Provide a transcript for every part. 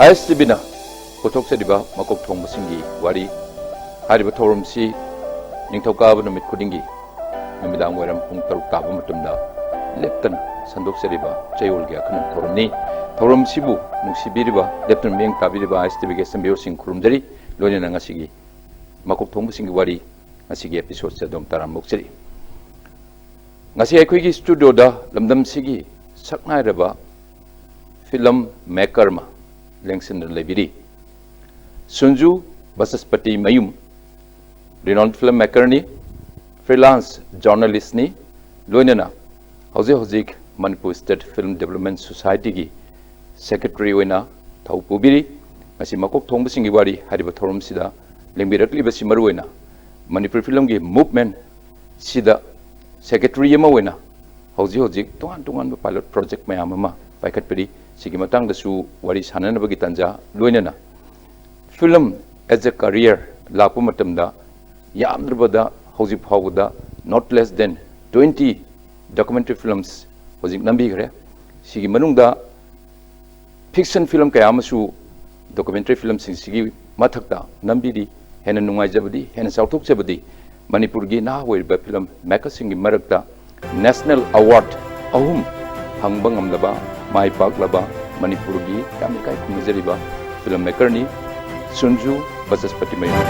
ISTB나 Potoksediba Makokthongbasingi Wari Hariba Torumsi Ningtokaba Numit Kudingi Numidang Waram Pung Taruk Taba Matumda Leptana Sandoksediba Jayolgia Kanam Torumni Torum Sibu Nungsibiriba Leptan Ming Tabiriba ISTB Sambio Sing Kurumjari Lonia Ngasigi Makokthongbasingi Wari Ngasigi episode Sadom Taram Mokseri Ngasi Equigi Studio da Lamdam Sigi Saknairaba Film Maker Ma Lengsin Lebiri Sanju Bachaspatimayum renowned filmmaker ni freelance journalist ni loinana Hozik Manipur State Film Development Society gi secretary oina thau pubiri ngasi Makokthongbasingi Wari hariba thorum sida lengbirakli basi maruina Manipur film gi movement sida secretary ama oina Hozik tongan pilot project mayam ama paikat peri sigi matang da su wari sanana bagi tanja loinana film as a career lapu matamda yamdrabada hozik phawda not less than 20 documentary films hozik nambi gre sigi manungda fiction film kaya amasu documentary films sigi mathakta nambidi hena nungai jabadi hena sauthok jabadi manipur gi na hoiba film maker singi marakta national award ahum hangbang amlaba mai paklaba manipur gi kamikai khumjariba filmmaker ni Sanju Bachaspatimayum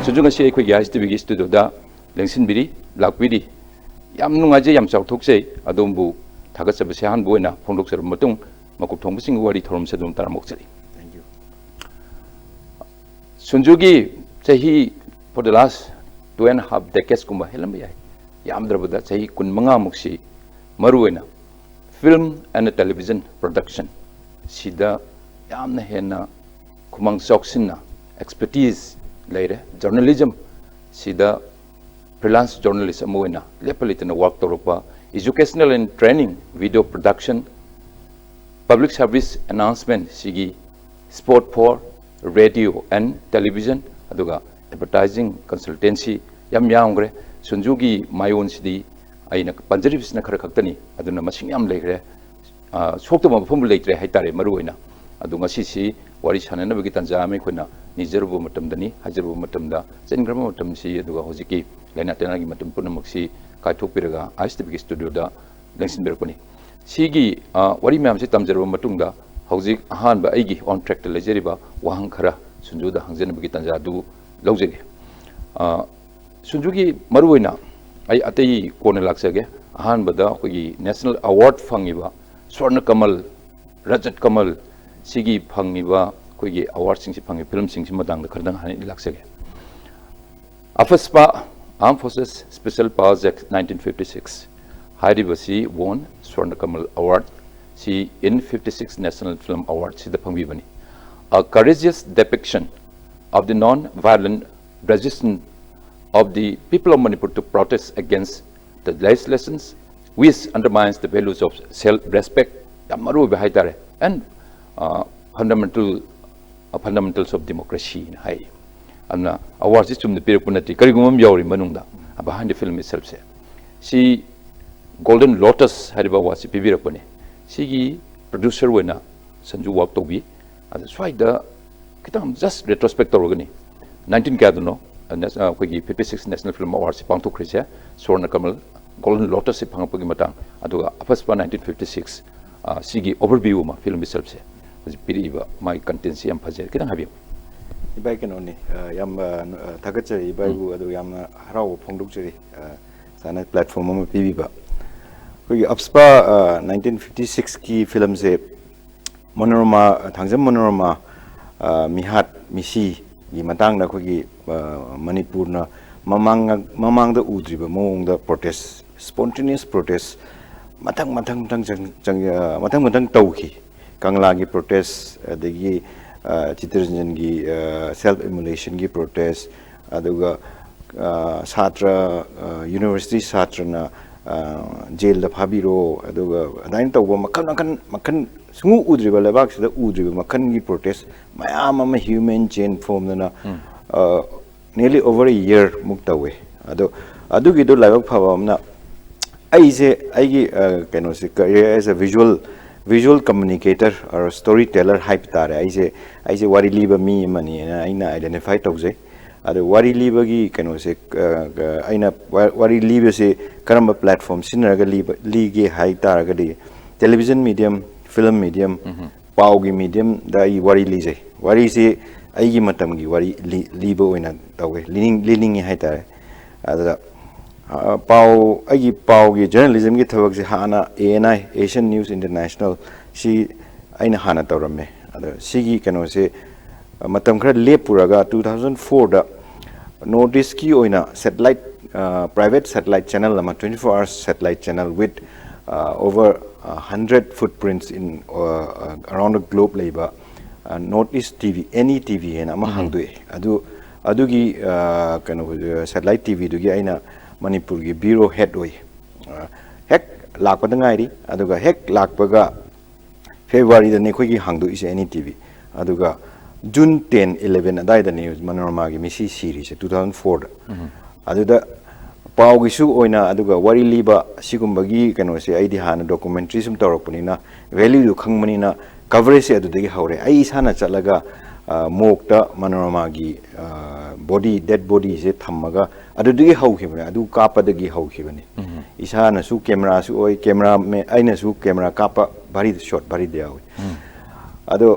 Sanju ngasi ekhoi gi ISTB studio da lengsinbiri lakbiri yam nungaje yam chawthokse adombu thagatchabase hanbu oina phongdoksar matung Makokthongbasingi Wari thorum sedum taramoksari. Thank you. Sanjugi chahi for the last 2.5 decades kumba helam yai yamdrabada chahi kunmanga muksi maruena film and television production sida yamna hena kumang soksinna expertise leire journalism sida freelance journalist amoena lepalitna work toropa educational and training video production public service announcement sigi sport for radio and television aduga advertising consultancy yam yamgre Sanjugi mayon sidi aina panjaribisna khara khaktani aduna masing yam legre soktoma phum leitre haitare maruina adunga sisi wari sanana bagi tanja me khona nijerbu matamdani hajerbu matamda chengrama matamsi aduga hojiki laina tenagi matam punamuksi kaithopiraga ISTB studio da lengsin berpani Sigi wari myam se tamjarwa matungda hauzik ahanba aigi on track ta lejeriba wahang khara Sanju da hangjen bagi tanja du laujege Sanjugi maruina ai atei kona laksage ahanba da kogi national award fangiba Swarna Kamal Rajat Kamal sigi fangiba kogi award sing si fangi film sing si matang da khardang hani laksage Afaspa Armed Forces Special Powers Act 1956 Haribasi won Swarna Kamal Award she in 56 National Film Awards the Pangvivani. A courageous depiction of the non-violent resistance of the people of Manipur to protest against the legislations which undermines the values of self-respect and fundamentals of democracy in high. And awards is from the Pirapunati Karigum Yori Manunda behind the film itself. She Golden Lotus hariba wasi pibirapani sigi producer wena Sanju work to be that's why the kitam just retrospect organi 19 kaduno and that's kogi 56 National Film Awards pangtu krisia Swarna Kamal Golden Lotus pangapagi matang aduga apaspa 1956 sigi overview ma film itself se piriba my contents yam phajer kitang habi Ibai kenoni yam thagachari ibai bu adu yam harau phongdukchari sana platform ma pibiba Upspa 1956 की film से मनोरमा थांगजम मनोरमा मिहात मिसी की मतंग ना कोई मणिपुर ना ममांग द उद्रिब मोंग द protest spontaneous protest matang tauki Kangla की protest दगी चित्ररंजन की self immolation की protest अदुगा छात्र university छात्र ना jail da phabiro aduga adain tawba makhan sungu udriba lebak sida udriba makhan gi protest mayam ama human chain form na nearly over a year muktawe adugi do labak phaba amna aigi kaino se career as a visual communicator or storyteller hype tare aise wari liba mi mani aina identify tawje adu wari liba gi kaino se aina wari liba se karamba platform sinaraga liba lige hai taraga di television medium film medium paugi medium da I wari lije wari se aigi matam gi wari liba oina tawe leaning hai tare ada pau agi pau gi journalism gi thawak se hana ANI Asian News International si aina hana tawramme ada sigi kano se matam khara lepuraga 2004 da notice ki oina satellite private satellite channel lama 24 hours satellite channel with over 100 footprints in around the globe labor notice TV any TV ena ma hangdue adugi kano satellite TV dugi aina Manipur gi bureau head oi hek lakpada ngairi aduga hek lakpaga February da ne khoi gi hangdu is any TV aduga June 10 11 adai da news manorama gi misi series 2004 da aduda pau gi su oina aduga wari liba sigumba gi kano se aidi hana documentary sum tawrakpani na value du khangmani na coverage adudagi haure ai sana chalaga mokta manorama gi body dead body se thammaga adudagi haukhibane adu kapadagi haukhibane isana su camera su oi camera me aina su camera kapa bari shot bari dia ado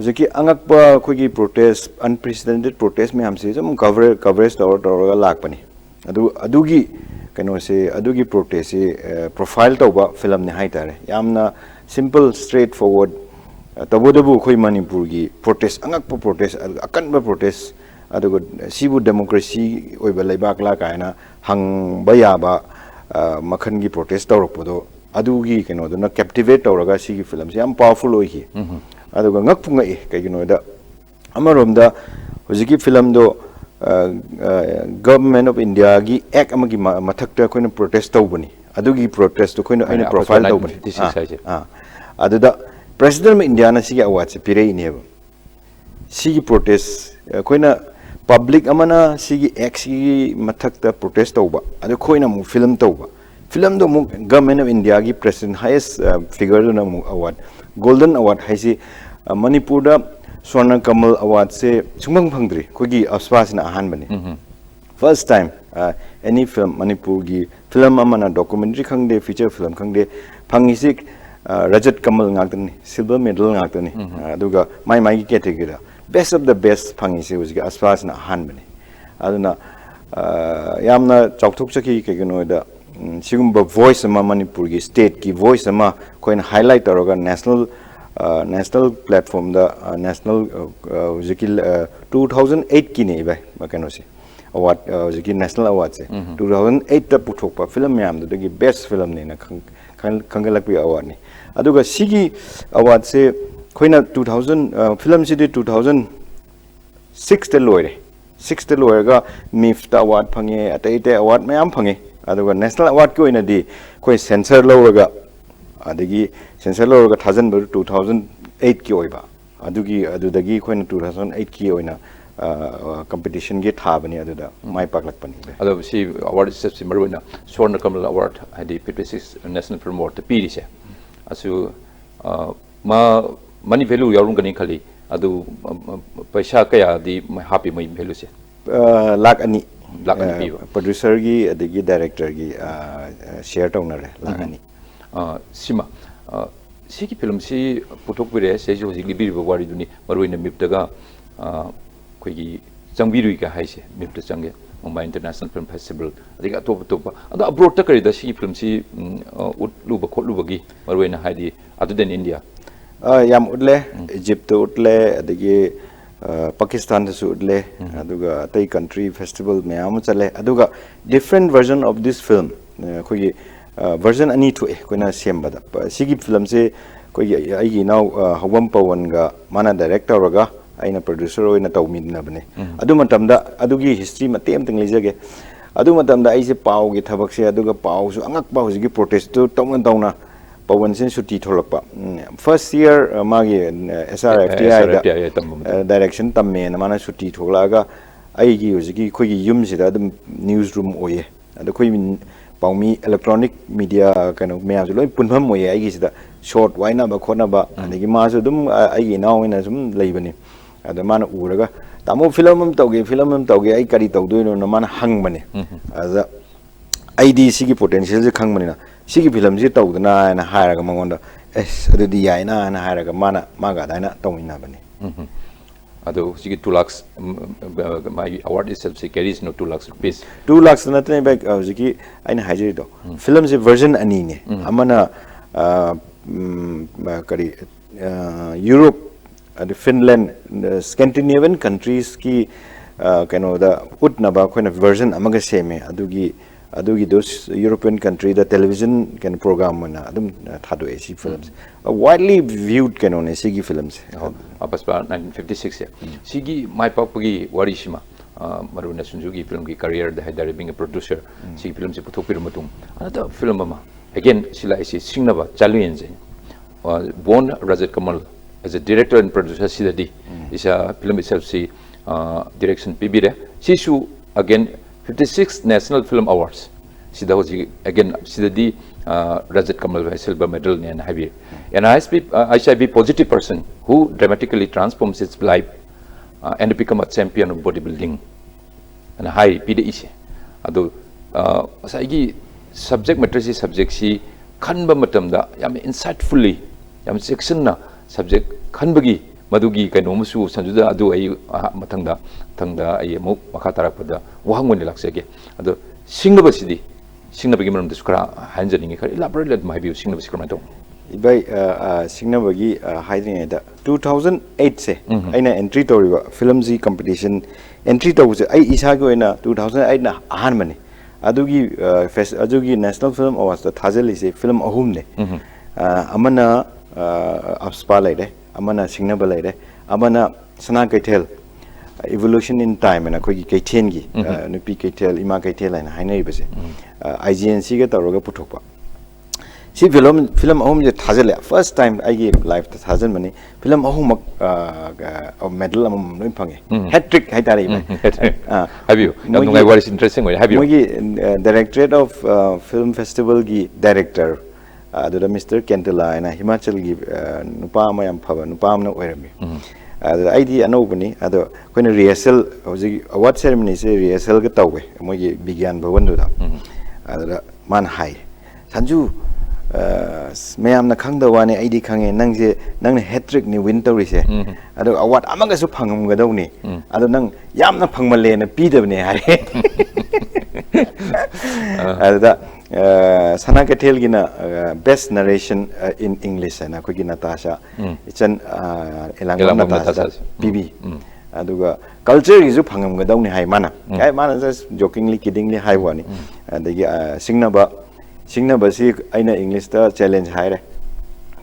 jeki angakpa khogi protest unprecedented protest me hamse jam coverage tawra lakpani adugi kano se adugi protest se profile tawba film ne haitare yamna simple straightforward tabodabu khoi manipur gi protest angakpa protest akanba protest adugo sibu democracy oiba laibak la kaina hang bayaba makhan gi protest tawrokpodo adugi keno do na captivate tawraga sigi film se am powerful oihi adugo ngakpunga e kaigino da amaromda hojiki film do government of India gi act amagi mathakta koina protest tawbani adugi protest to koina aina profile tawbani aduda president of India na sigi award se pirei neba sigi protest koina public amana sigi act sigi mathakta protest tawba adu koina mu film tawba film do mu government of India gi president highest figure do na mu award golden award haisi Manipur da Swarna Kamal award se sumang phangdri kogi aspas na ahan bani first time any film Manipur gi film amana documentary khangde feature film khangde phangisik Rajat Kamal ngakdani silver medal ngakdani aduga mai category da best of the best phangise usgi aspas na ahan bani aduna yamna chokthok chaki kegino da sigumba voice ama Manipur gi state ki voice ama koin highlight taroga national platform the national zikil 2008 ki nei bai makano se award zikil national award se 2008 ta puthokpa film yam da gi best film ne na khangalakpi award ni aduga sigi award se koina 2000 film si 2006 te loire 6 te loire mifta award phange atai award mayam phange aduga national award ko ina di koi censor loraga adagi sensor loraga thajan bar 2008 ki oiba adudagi khoina 2008 ki oina competition ge thabani aduda mai paklakpani ado si award steps marwina Swarna Kamal award hadi 56 national film award piri se asu money value yarungani khali adu paisa kaya di happy mai value se lakh ani piwa producer gi adagi director gi share tawnare lakh ani sima sigi film si puthok bire se jo ji libir wari duni marwina miptaga koigi changbirui ka haise mipta change Mumbai International Film Festival adiga top ado abroad ta kari da sigi film si utluba khotluba marwina haidi aduden India yam utle Egypt utle adagi Pakistan da su utle aduga tai country festival mayam chale aduga different version of this film koigi version ani thu koina sembada sigi film se koi ai now hawam pawan ga mana director ga aina producer oina tawmin na bane adu matamda adugi history matem teng lejage adu matamda aise pau gi thabak se aduga pau su angak pau gi protest tu tawna pawan sin suti tholakpa first year magi SRFTI da direction tamme na mana suti tholaga ai gi uji khoi gi yum sida adum newsroom oye adu khoi paumi electronic media kano me azu loi punpham oye ai gi sida short waina ba khona ba adigi ma su dum ai gi naw ina sum leibani adu mana uraga tamo film tauge ai kari tawdoino na mana hangbani aza ID sigi potential je khangmani na sigi film je tawdana na hairaga mangonda es adudi yaina na hairaga mana maga daina tawina bani ado sigi 2 lakhs my award itself carries no 2 lakhs rupees 2 lakhs na tane ba sigi aina haje do film je version ani ne amana kari Europe Finland Scandinavian countries ki kano da utnaba khona version amaga seme adugi those European country the television can program na adum thado AC films widely viewed kano ne sigi films apaspa 1956 ya sigi my papagi wari shima maruna Sanju gi film gi career da haidare being a producer sigi film se puthopir matung another film ama again sila isi singnaba challenge born Rajat Kamal as a director and producer sidadi is a film itself see direction pibire sishu again 56 national film awards sida hoji again sidadi Rajat Kamal silver medal and heavy and I should be positive person who dramatically transforms its life and become a champion of bodybuilding and high pide ise ado asagi subject matter si subject si khanba matamda yam insightfully yam section na subject khanbagi madugi kainomusu sanjuda adu ai mathangda ai amuk makha tarakpada wahangoni laksege ado singnabasidi singnabagi maramda sukra hanjaningi khari elaborate my view singnabasi kramento ibai singnabagi haidine da 2008 se aina entry toriba film z competition entry tawse ai isa go ina 2008 na ahan mane adugi national film awards da thajali se film ahum ne amana Abspa laide, amana Singnaba laide, amana Sana Kaitel, evolution in time, and a quick Kaitengi, Nupi Kaitel, Ima Kaitel, and Hainabase, IGNC get a roga putopa. See film home the Tazela, first time I gave life to Tazan money, film home of medal among Nimpangi, hat trick, have you? No, what is interesting? Have you? Directorate of Film Festival director. Ada Mr. Kentela na Himachal gi nupa mayam phaba nupa amna oirami ada ID anobani ada koina rehearsal hoji award ceremony se rehearsal ga tawwe mogi bigyan bhavan du da ada man hai Sanju mayam na khangda wani ID khange nangna hat-trick ni win tawri se ada award amaga su phangam ga dawni ada nang yamna phangmale na pidabne hare ada Sana Katel gina best narration in English na ko gina Natasha it's an Elangam Natasha PB aduga culture is phangam ga dawni hai mana ai mana just jokingly kiddingly hai wani adagi singnaba si aina English ta challenge hai re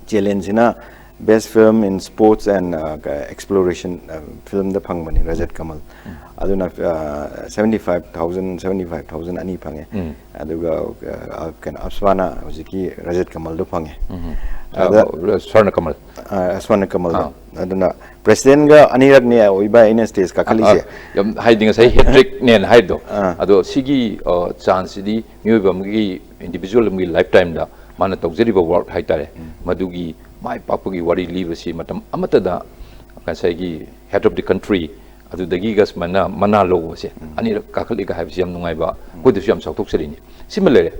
challenge na best film in sports and exploration film the phangmani Rajat Kamal aduna 75,000 ani phange aduga kan Aswana hojiki Rajat Kamal do phange Swarna Kamal aduna president ga anirak ne oiba in stage ka khalise yam hiding sai hat-trick nen haido ado sigi chance di myobam gi individual mi lifetime da mana tawjeriba work haitare madugi my papagi wari leave si matam amatada kansai gi head of the country adu dagi gas mana lo se ani kakhali ga habsi yam nungai ba kodesu yam sautok serini similarly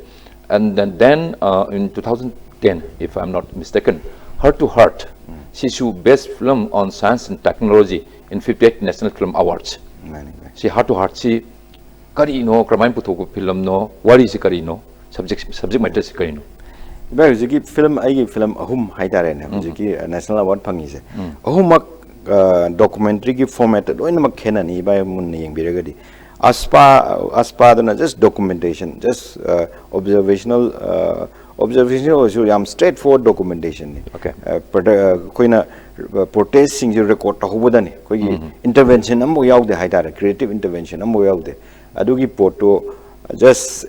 and then in 2010 if I'm not mistaken Heart to Heart Sishu best film on science and technology in 58 national film awards si Heart to Heart si kari no kramain puthoko film no wari si kari no subject matter si kari no ba hujiki film ahum haidare ne hujiki national award phangi se ahumak documentary ki format loina mak khenani ba mun yeng biragadi aspa dana just documentation just observational also yam straightforward documentation okay koina protest sing record ta hubodani koi intervention am yaude haidare creative intervention am yaude adugi photo just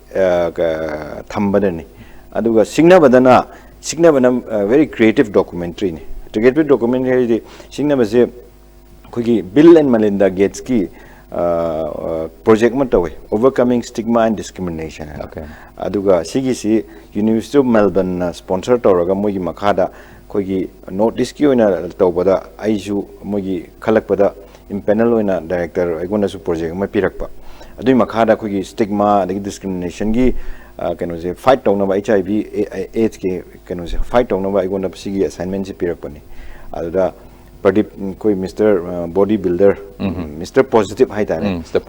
thambadani aduga signabana very creative documentary ni creative documentary signabase khoi Bill and Melinda Gates ki project ma tawe overcoming stigma and discrimination aduga si University of Melbourne sponsor tawraga mogi makhada khoi notice ki oina tawbada aiju mogi khalakpada impanel oina director aigona su project ma pirakpa adui makhada khoi stigma adi discrimination gi kano je fight tawna ba HIV AIDS ke kano je fight tawna ba aigona sigi assignment ji pirakpani aduda Pradip koi Mr. Bodybuilder Mr. Positive hai ta Mr.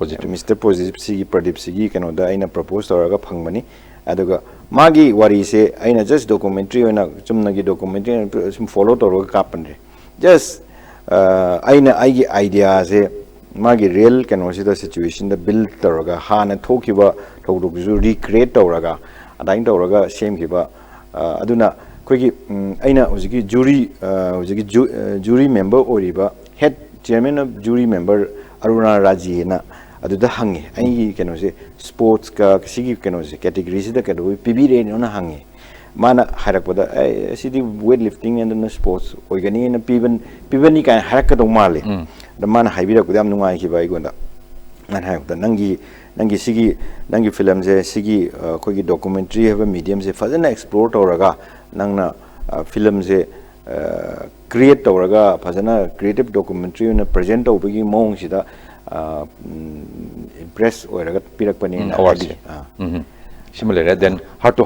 Positive sigi Pradip sigi kano da aina propose tawraga phangmani aduga magi wari se aina just documentary oina chumna gi documentary sum follow tawraga kapanre just aina aigi idea se magi real kano sida situation da build tawraga hana thokiba thokdok ju recreate tawraga adain tawraga same kiba aduna koigi aina hojiki jury member oriba head chairman of jury member Aruna Raji na aduda hangi ai kano se sports ka sigi kano se category sida kado pibire na hangi mana harakpada sidi weightlifting and the sports oigani na pibani kan harakado male da mana haibira ko yam nungai ki bai gonda nan haibda nangi sigi film je sigi koigi documentary have medium je fazana explore tawraga nangna film je create tawraga fazana creative documentary na present tawbagi mong sida impress oiraga pirakpani na award similar then heart to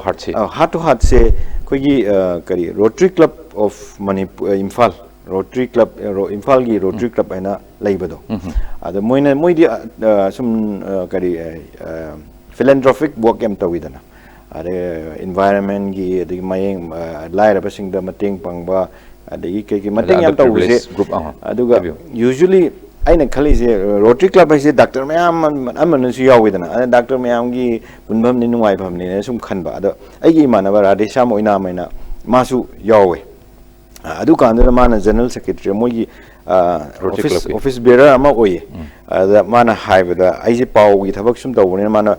heart se koigi kari Rotary Club of Manipur Imphal Rotary Club Imphal gi Rotary Club aina laibado ada moidi sum kari philanthropic work em tawidana are environment gi adi mayeng laira basing da mateng pangba adi ke mateng yam tawse aduga usually aina khali je Rotary Club se doctor mayam amana su yawidana doctor mayam gi punbam ni nuai pham ni sum khanba ada ai gi manaba rade sam oina maina masu yawe adu kandra mana general secretary mogi office bearer ama oye da mana haibada ai je paw gi thabak sum tawne mana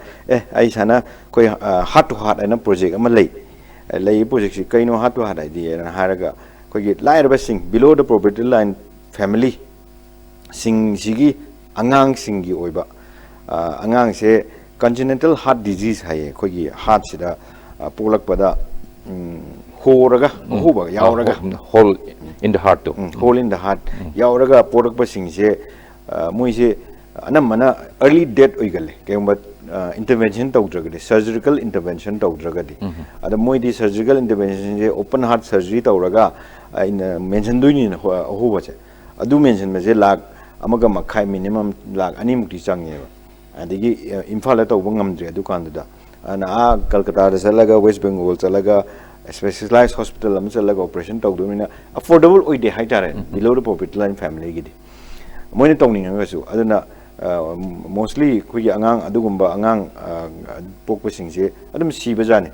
ai sana koi heart to heart ana project ama lei project si kaino heart to heart idea na haraga koi gi lair basing below the poverty line family sing sigi angang singi oiba angang se congenital heart disease haye koi gi heart sida polak pada horaga huba yauraga hole in the heart to hole in the heart yauraga porak pasing se moise anamana early death oigale kemba intervention tawdragadi surgical intervention tawdragadi ada moidi surgical intervention je open heart surgery tawraga in mention duini huba che adu mention me je lak amaga makhai minimum lak ani mukti changneba adigi imphal tawba ngamdre adu kandada ana Kolkata da salaga West Bengal salaga specialized hospital am salaga operation tawdumina affordable oide haitare below the poverty line family gidi moine tawninga su aduna mostly khui angang adugumba angang pokpasing je adum siba jani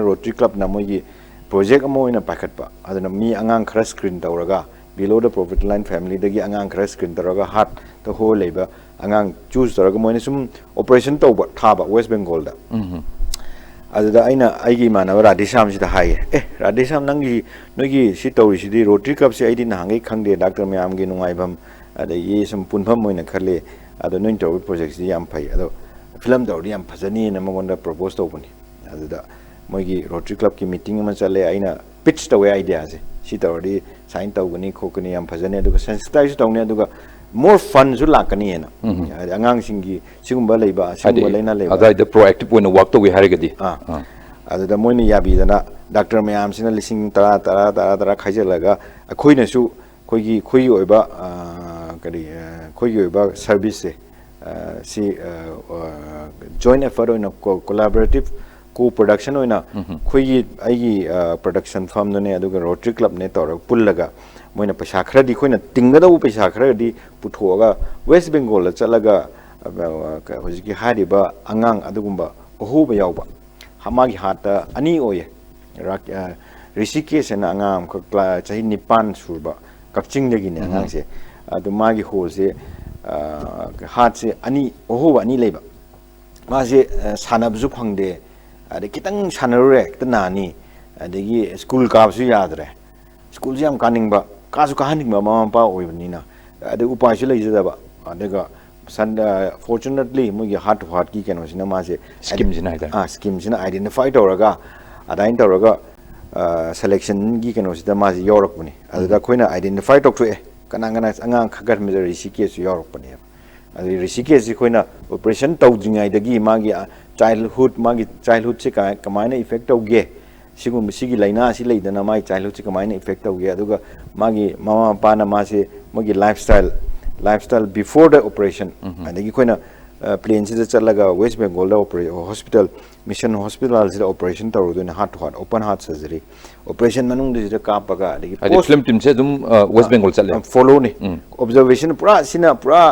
Rotary Club na mogi project amoina pakatpa aduna mi angang khara screen tawraga below the poverty line family dagi angang khara screen tawraga heart to ho leba angang choose tawraga moine sum operation tawba thaba West Bengal da aduda aina aigi manaba Radhesham sida hai Radhesham nangi nogi si tawri sidi Rotary Club se aidi nahangai khangde doctor mayam gi nungaibam ada ye sum punpham moina khale ado noin tawi project si yam phai ado film tawri yam phajani na magonda propose tawbani aduda mogi Rotary Club ki meeting ma chale aina pitch tawe idea se si tawri sign tawgani khokani yam phajani aduga sensitize tawni aduga more fun zu lakani ena angang singi sigumba leiba sigumba leina leiba ada the proactive when work to we harigadi aduda moini yabi dana doctor mayam sina lising tara khaijalaga akhoina su khoi oiba kari khoi oiba service se si joint effort oina collaborative co-production oina khoi ai production firm ne aduga Rotary Club ne tor pullaga moina paisa khara di khoina tingada u paisa khara di puthoga West Bengal la chalaga hojiki hariba angang adugumba ohuba yawba hamagi hata ani oye Rishikesh na angam ka chahi nipan surba kapching dagi ne angang se adu magi hol se heart se ani ohuba ani leba मासे सानबसु फंगदे अदे कितंग सानरुरे तनानी अदगी school काबसु यादरे school से हम कानिंगबा कासु काहनिंगबा मामा पा ओइबनिना अदे उपायसु लेजदबा अदगा सन fortunately मुगी heart to heart की केनोसिना मासे scheme जिना हाइदा scheme जिना identify तौरगा अदाइन तौरगा selection की केनोसिदा मासे योरकपनि अदगा खोइना आइडेंटिफाई तौथुए कनांगना अंगां खगर मेजर ऋषिकेश योरकपनि अदि ऋषिकेश खोइना ऑपरेशन तौद्रिङाइदगी मागी चाइल्डहुड से कमाइना इफेक्ट तौगे सिगुम सिगी लाइना सि लेदना मागी चाइल्डहुड से कमाइना इफेक्ट तौगे अदुगा मागी मामा पाना मासे मागी लाइफस्टाइल बिफोर द ऑपरेशन अदगी खोइना प्लेन से चलगा west Bengal hospital mission hospital से ऑपरेशन तौरदोना heart to heart open heart surgery operation मनुंग दे कापगा अदगी फिल्म टीम से दुम वेस्ट बंगाल चले फॉलो ने ऑब्जर्वेशन पूरा सिना पूरा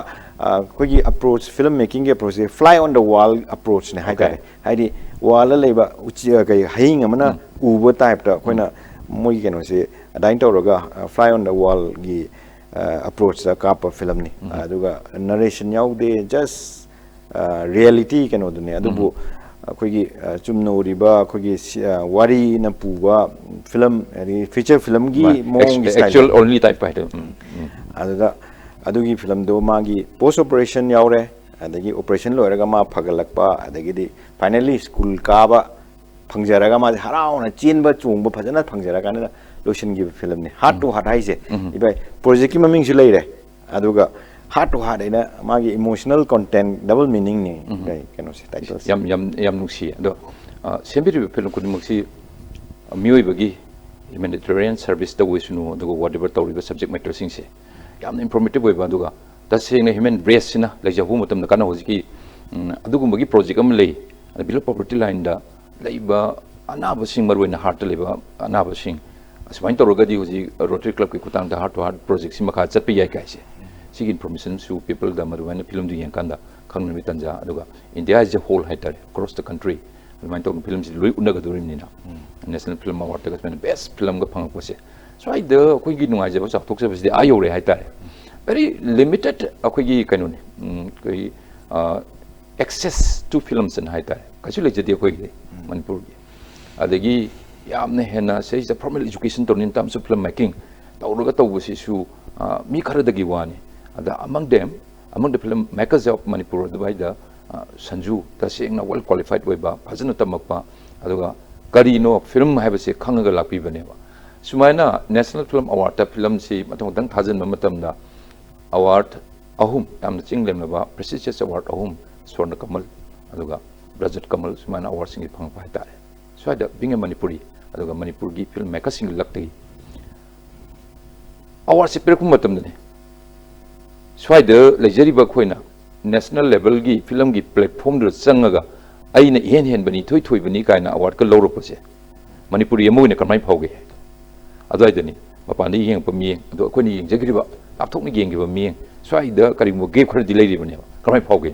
कोई अप्रोच फिल्म मेकिंग के approach fly on the wall approach ने हाइदी वॉल लेबा उची कई हाइंग अमना उबो टाइप ता कोइना मोई केनो से अदाइन तौरगा फ्लाई ऑन द वॉल की अप्रोच दा काप फिल्म ने अदुगा नरेशन याउदे जस्ट रियलिटी केनो दुने अदुबु कोई चुमनोरिबा कोई वारी न पुवा फिल्म फीचर फिल्म की मोंग एक्चुअल ओनली टाइप पाइट अदुगा अदुगी फिल्म दो मागी पोस्ट ऑपरेशन यावरे अदगी ऑपरेशन लोरगा मा फगलकपा अदगी फाइनली स्कूल काबा फंगजरगा मा हराउना चीनबा चोंबा फजना फंगजरगा ने लोशन की फिल्म ने हार्ट टू हार्ट हाइसे इबाय प्रोजेक्ट की ममिंग से लेरे अदुगा हार्ट टू हार्ट इना मागी इमोशनल कंटेंट डबल मीनिंग ने केनो से टाइटल यम नुसी अदो सेम्बिरि फिल्म कुदिमक्सी मियोइबगी ह्यूमैनिटेरियन सर्विस द वेसुनु अदुगा व्हाटएवर तौरिबा सब्जेक्ट मैटर सिंग से यामन इंफॉर्मेटिव होइबा अदुगा तसेंग ह्यूमन ब्रेस सिना लेजहु मतम kana hojiki अदुगुमगी प्रोजेक्ट अम लई बिलो पॉवर्टी लाइन दा लैबा अनाबसिंग मरुइना हार्ट लेबा अनाबसिंग असमाइन तौरगदी होजि रोटरी क्लब की कुतांग दा हार्ट टू हार्ट प्रोजेक्ट सि मखा चतपि याय काइसे सिगी इन्फॉर्मेशन सु पीपल दा मरुइना फिल्म दु यंकांदा खंगनमि तंजा अदुगा India is a whole hitter across the country मरुइना तो फिल्म सि लुइ उनगदुरिनिना नेशनल फिल्म अवार्ड दा बेस्ट फिल्म गा फंगपोसे स्वाइद अखोइगी नुआइजबा चाथोक्सबसि आयोरे हाइतारे very limited अखोइगी कनुने कोई access to films and हाइतारे कछु लेजदि अखोइगी मनपुर की अदगी यामने हेना से is formal education to in terms of film making तौरगा तौबसिसु मी खरदगी वानी अदा among the film makers of Manipur the Sanju तसेंगना well qualified वेबा फजन तमकपा अदुगा करिनो फिल्म हाइबसे खंगगा लापिबनेबा सुमाइना नेशनल फिल्म अवार्ड फिल्म सी मतों दंग थाजन ममतमदा अवार्ड अहुम यामना चिंगलेमबा प्रेस्टिजियस अवार्ड अहुम स्वर्ण कमल अदुगा रजत कमल सुमाइना अवार्ड सिंग फंगपा हाइतारे स्वाइदा बिंग मणिपुरी अदुगा मणिपुर की फिल्म मेकर सिंग लक्तगी अवार्ड से पेरकुम मतमदने स्वाइदा लेजरिबा खोइना नेशनल लेवल की फिल्म की प्लेटफॉर्म दर चंगगा अइना हेन बनी थोई बनी काइना अवार्ड का लौरपसे मणिपुरी अमोइना कमाई फावगे अदुइदनी मपानी येंग पमियें अदो अखोइनी येंजगिरिबा लापथोकनि येंगिबा मियें स्वाइदा करिमो गेप खरदि लेरिबने कमाई फावगे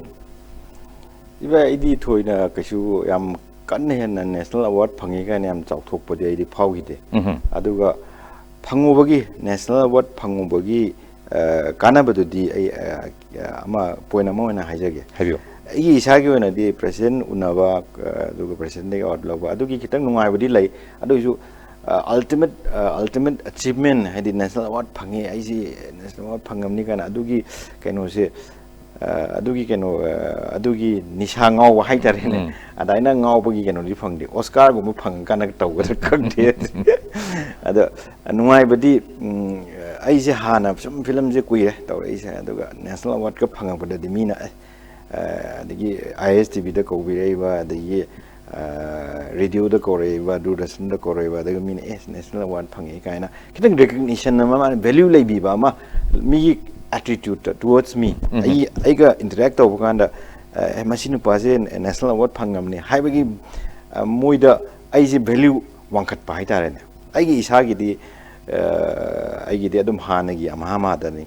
इबा इदि थोइना कछु याम कन्ने हेन नेशनल अवार्ड फंगे काने याम चाउथोकपदि इदि फावगिदे अदुगा फंगोबगी नेशनल अवार्ड फंगोबगी कानाबदुदि अमा पॉइंट अमा ओइना हाइजगे हाइबियो अई इसागी ओइनादि प्रेसिडेंट उनाबा अदुगा प्रेसिडेंट दे अवार्ड लौबा अदुगी खितंग नुंगाइबदि लै अदुजु ultimate achievement हाइदि नेशनल अवार्ड फंगे आइसि नेशनल अवार्ड फंगमनि काना अदुगी कैनो से अदुगी निशा गाव हाइतारेने अदाइना गावबगी कैनोदि फंगदि ऑस्कार गुम फंग काना तौगद खंगदे अद नुंगाइबदि आइसे हाना सम फिल्म जे कुइरे तौरैसे अदुगा नेशनल अवार्ड का फंगबदि मीना अदगी आईएस टीवी दा कौबिरेबा अदगी रेडियो दा कोरेबा दूरदर्शन दा कोरेबा अदगी Meena national award fungi काइना खितंग recognition मा वैल्यू लेबिबा मा मी attitude towards me aiga interact over kanda machine paje national award phangamni haibagi moida aiji value wangkhat pa haitare ne aigi isagi di adum hanagi amahama dani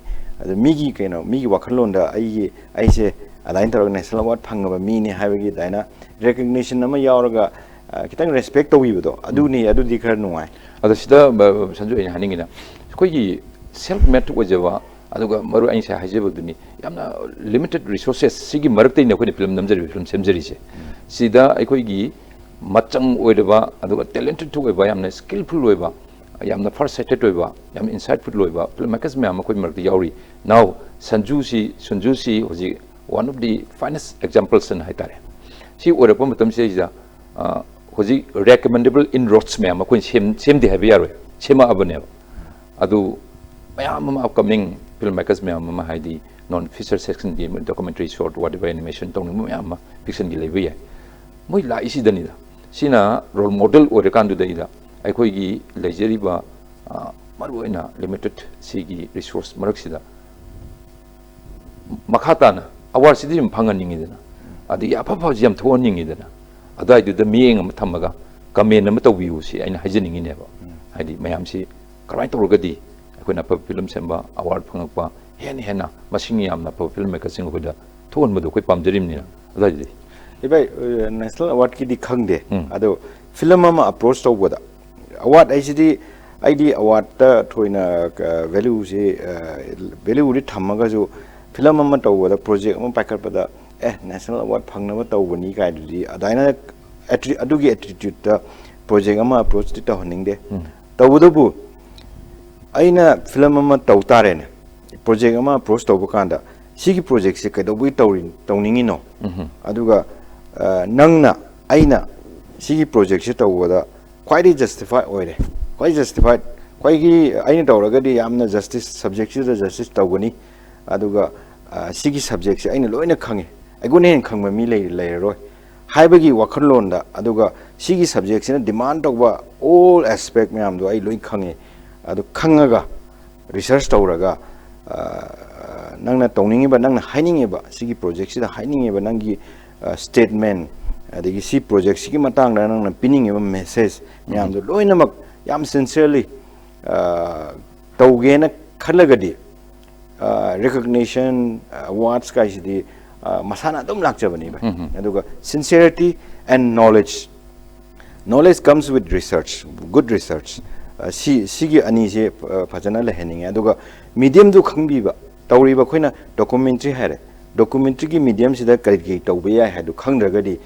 migi keno migi wakhalon da aise alain tar national award phangaba mi ni haibagi daina recognition nama yauraga kitang respect to wibo aduni khar nuai adasida sanju haningi na koi self made wajaba aduga maru ain sa haje buduni yamna limited resources sigi marakte ne khoi film namjari film semjari se sida aikoi gi machang oidaba aduga talented to oiba yamna skillful oiba yamna farsighted oiba yam insightful oiba filmmakers me am khoi marakte yauri now Sanju si hoji one of the finest examples in haitare si orapa matam se ja hoji recommendable inroads me am khoi sem de have yaro sema abane adu mayam upcoming filmmakers me am haidi non feature section di documentary short whatever animation tong mayam fiction gi lebi moi la isi danida sina role model ore kan du daida ai khoi gi lejeri ba maruina limited sigi resource marak sida makhatana award sidi phanganingi dana adi apafa jam thoningi dana adai du da mieng am thamaga comment am tawbiu si aina hajeningi ne ba haidi mayam si karai torogadi akoina film semba award phangakpa hena masing yamna filmmaker sing hoda thon madu koi pamjarim ni adai ibai national award ki di khangde ado film ama approach to boda award id award ta thoina value se value ri thamaga jo film ama to boda project ama pakar pada national award phangna ba to bani kai di adaina adugi attitude ta project ama approach ti ta honingde to boda bu aina film ama to tare ne project ama approach to bukanda sigi project se kaido bui tawningi no aduga nangna aina sigi project se tawada quite justify oire quite justified quite gi aina tawragadi yamna justice subject se justice tawgani aduga sigi subject se aina loina khange agune hen khangma mi leiroi haibagi wakhallon da aduga sigi subject se demand tawba all aspect mayam do ai loi khange adu khangaga research tawraga nangna tawningi ba nangna hainingi ba sigi project sida hainingi ba nangi statement adigi si project sigi matang da nangna pinning ba message myam do loina mak yam sincerely tawgena khalagadi recognition awards kai sidi masana dum lakjabani ba aduga sincerity and knowledge comes with research good research sigi ani je phajana la hening aduga medium du khangbi ba tawri ba khoina documentary hare documentary gi medium sida kari gi tawbe ya ha du khangragadi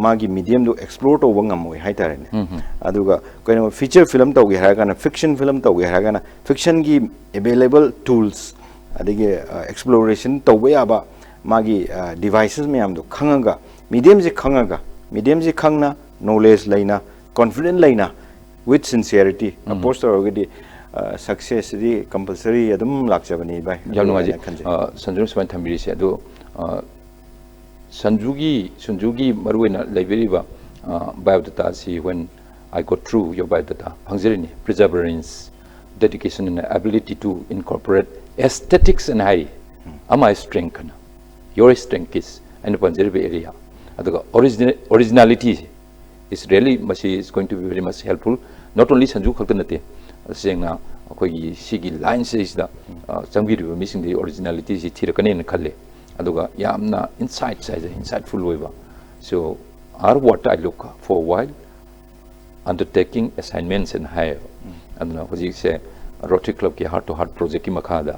magi medium du explore to wangam moi haitare ne aduga koina feature film tawge ha kana fiction film tawge ha kana fiction gi available tools adige exploration tawbe ya ba magi devices me am du khanga medium je khangna knowledge laina confident laina with sincerity approach to success di compulsory adum lakchabani bai jamno aje sanju sman thambiri se adu sanjugi maruina library ba biodata si when I got through your biodata phangjerini perseverance dedication and ability to incorporate aesthetics and high my strength your strength is and panjeribe area aduga originality is really much is going to be very much helpful not only sanju khaktanate sengna akhoi sigi lines is da changbiru missing the originality is thirakane na khalle aduga yamna insights as insightful weba so are what I look for while undertaking assignments and higher aduna hoji se Rotary Club ki heart to heart project ki makhada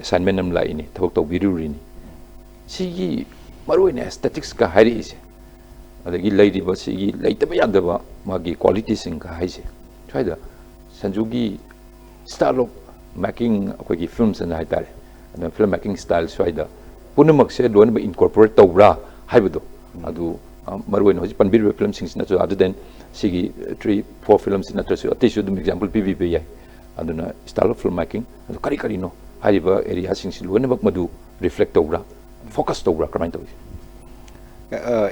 assignment nam lai ni thok to biru ri ni sigi maruine aesthetics ka hari se adagi lady ba sigi laitaba yadaba magi quality sing ka haise thaida sanjugi style of making akogi films and haitare and film making style swaida punamak se don ba incorporate tawra haibudo adu maruin hoji panbir film sings na so other than sigi 3-4 films na so atishu dum example pbb yai aduna style of film making adu kari no haiba area sings lone bak madu reflect tawra focus tawra kamain tawi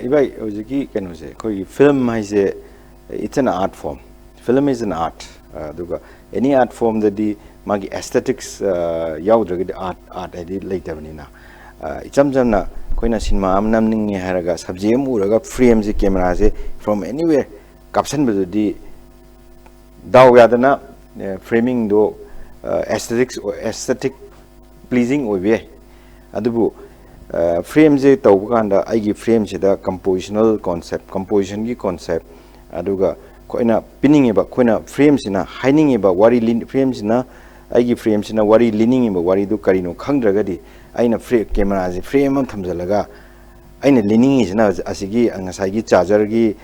ibai ojiki kenu se koi film haise it's an art form film is an art duga any art form that the magi aesthetics yaudra art edi later banina ichamjamna koina cinema am namning haraga subject mu raga frame je camera je from anywhere caption bu di daw yadana framing do aesthetic pleasing oibe adubu frame je tawkanda aigi frame sida compositional concept composition gi concept aduga koina pinning ba koina frame sina hiding ba wari frame sina ꯑꯩꯒꯤ ꯐ꯭ꯔꯦꯝꯁꯤꯅ ꯋꯥꯔꯤ ꯂꯤꯅꯤꯡꯉꯤꯕ ꯋꯥꯔꯤꯗꯨ ꯀꯔꯤꯅꯣ ꯈꯪꯗ꯭ꯔꯒꯗꯤ ꯑꯩꯅ ꯀꯦꯃꯦꯔꯥꯁꯦ frame ꯑꯃ ꯊꯝꯖꯤꯜꯂꯒ ꯑꯩꯅ ꯂꯤꯅꯤꯡꯉꯤꯁꯤꯅ ꯑꯁꯤꯒꯤ ꯉꯁꯥꯏꯒꯤ ꯆꯥꯔꯖꯔꯒꯤ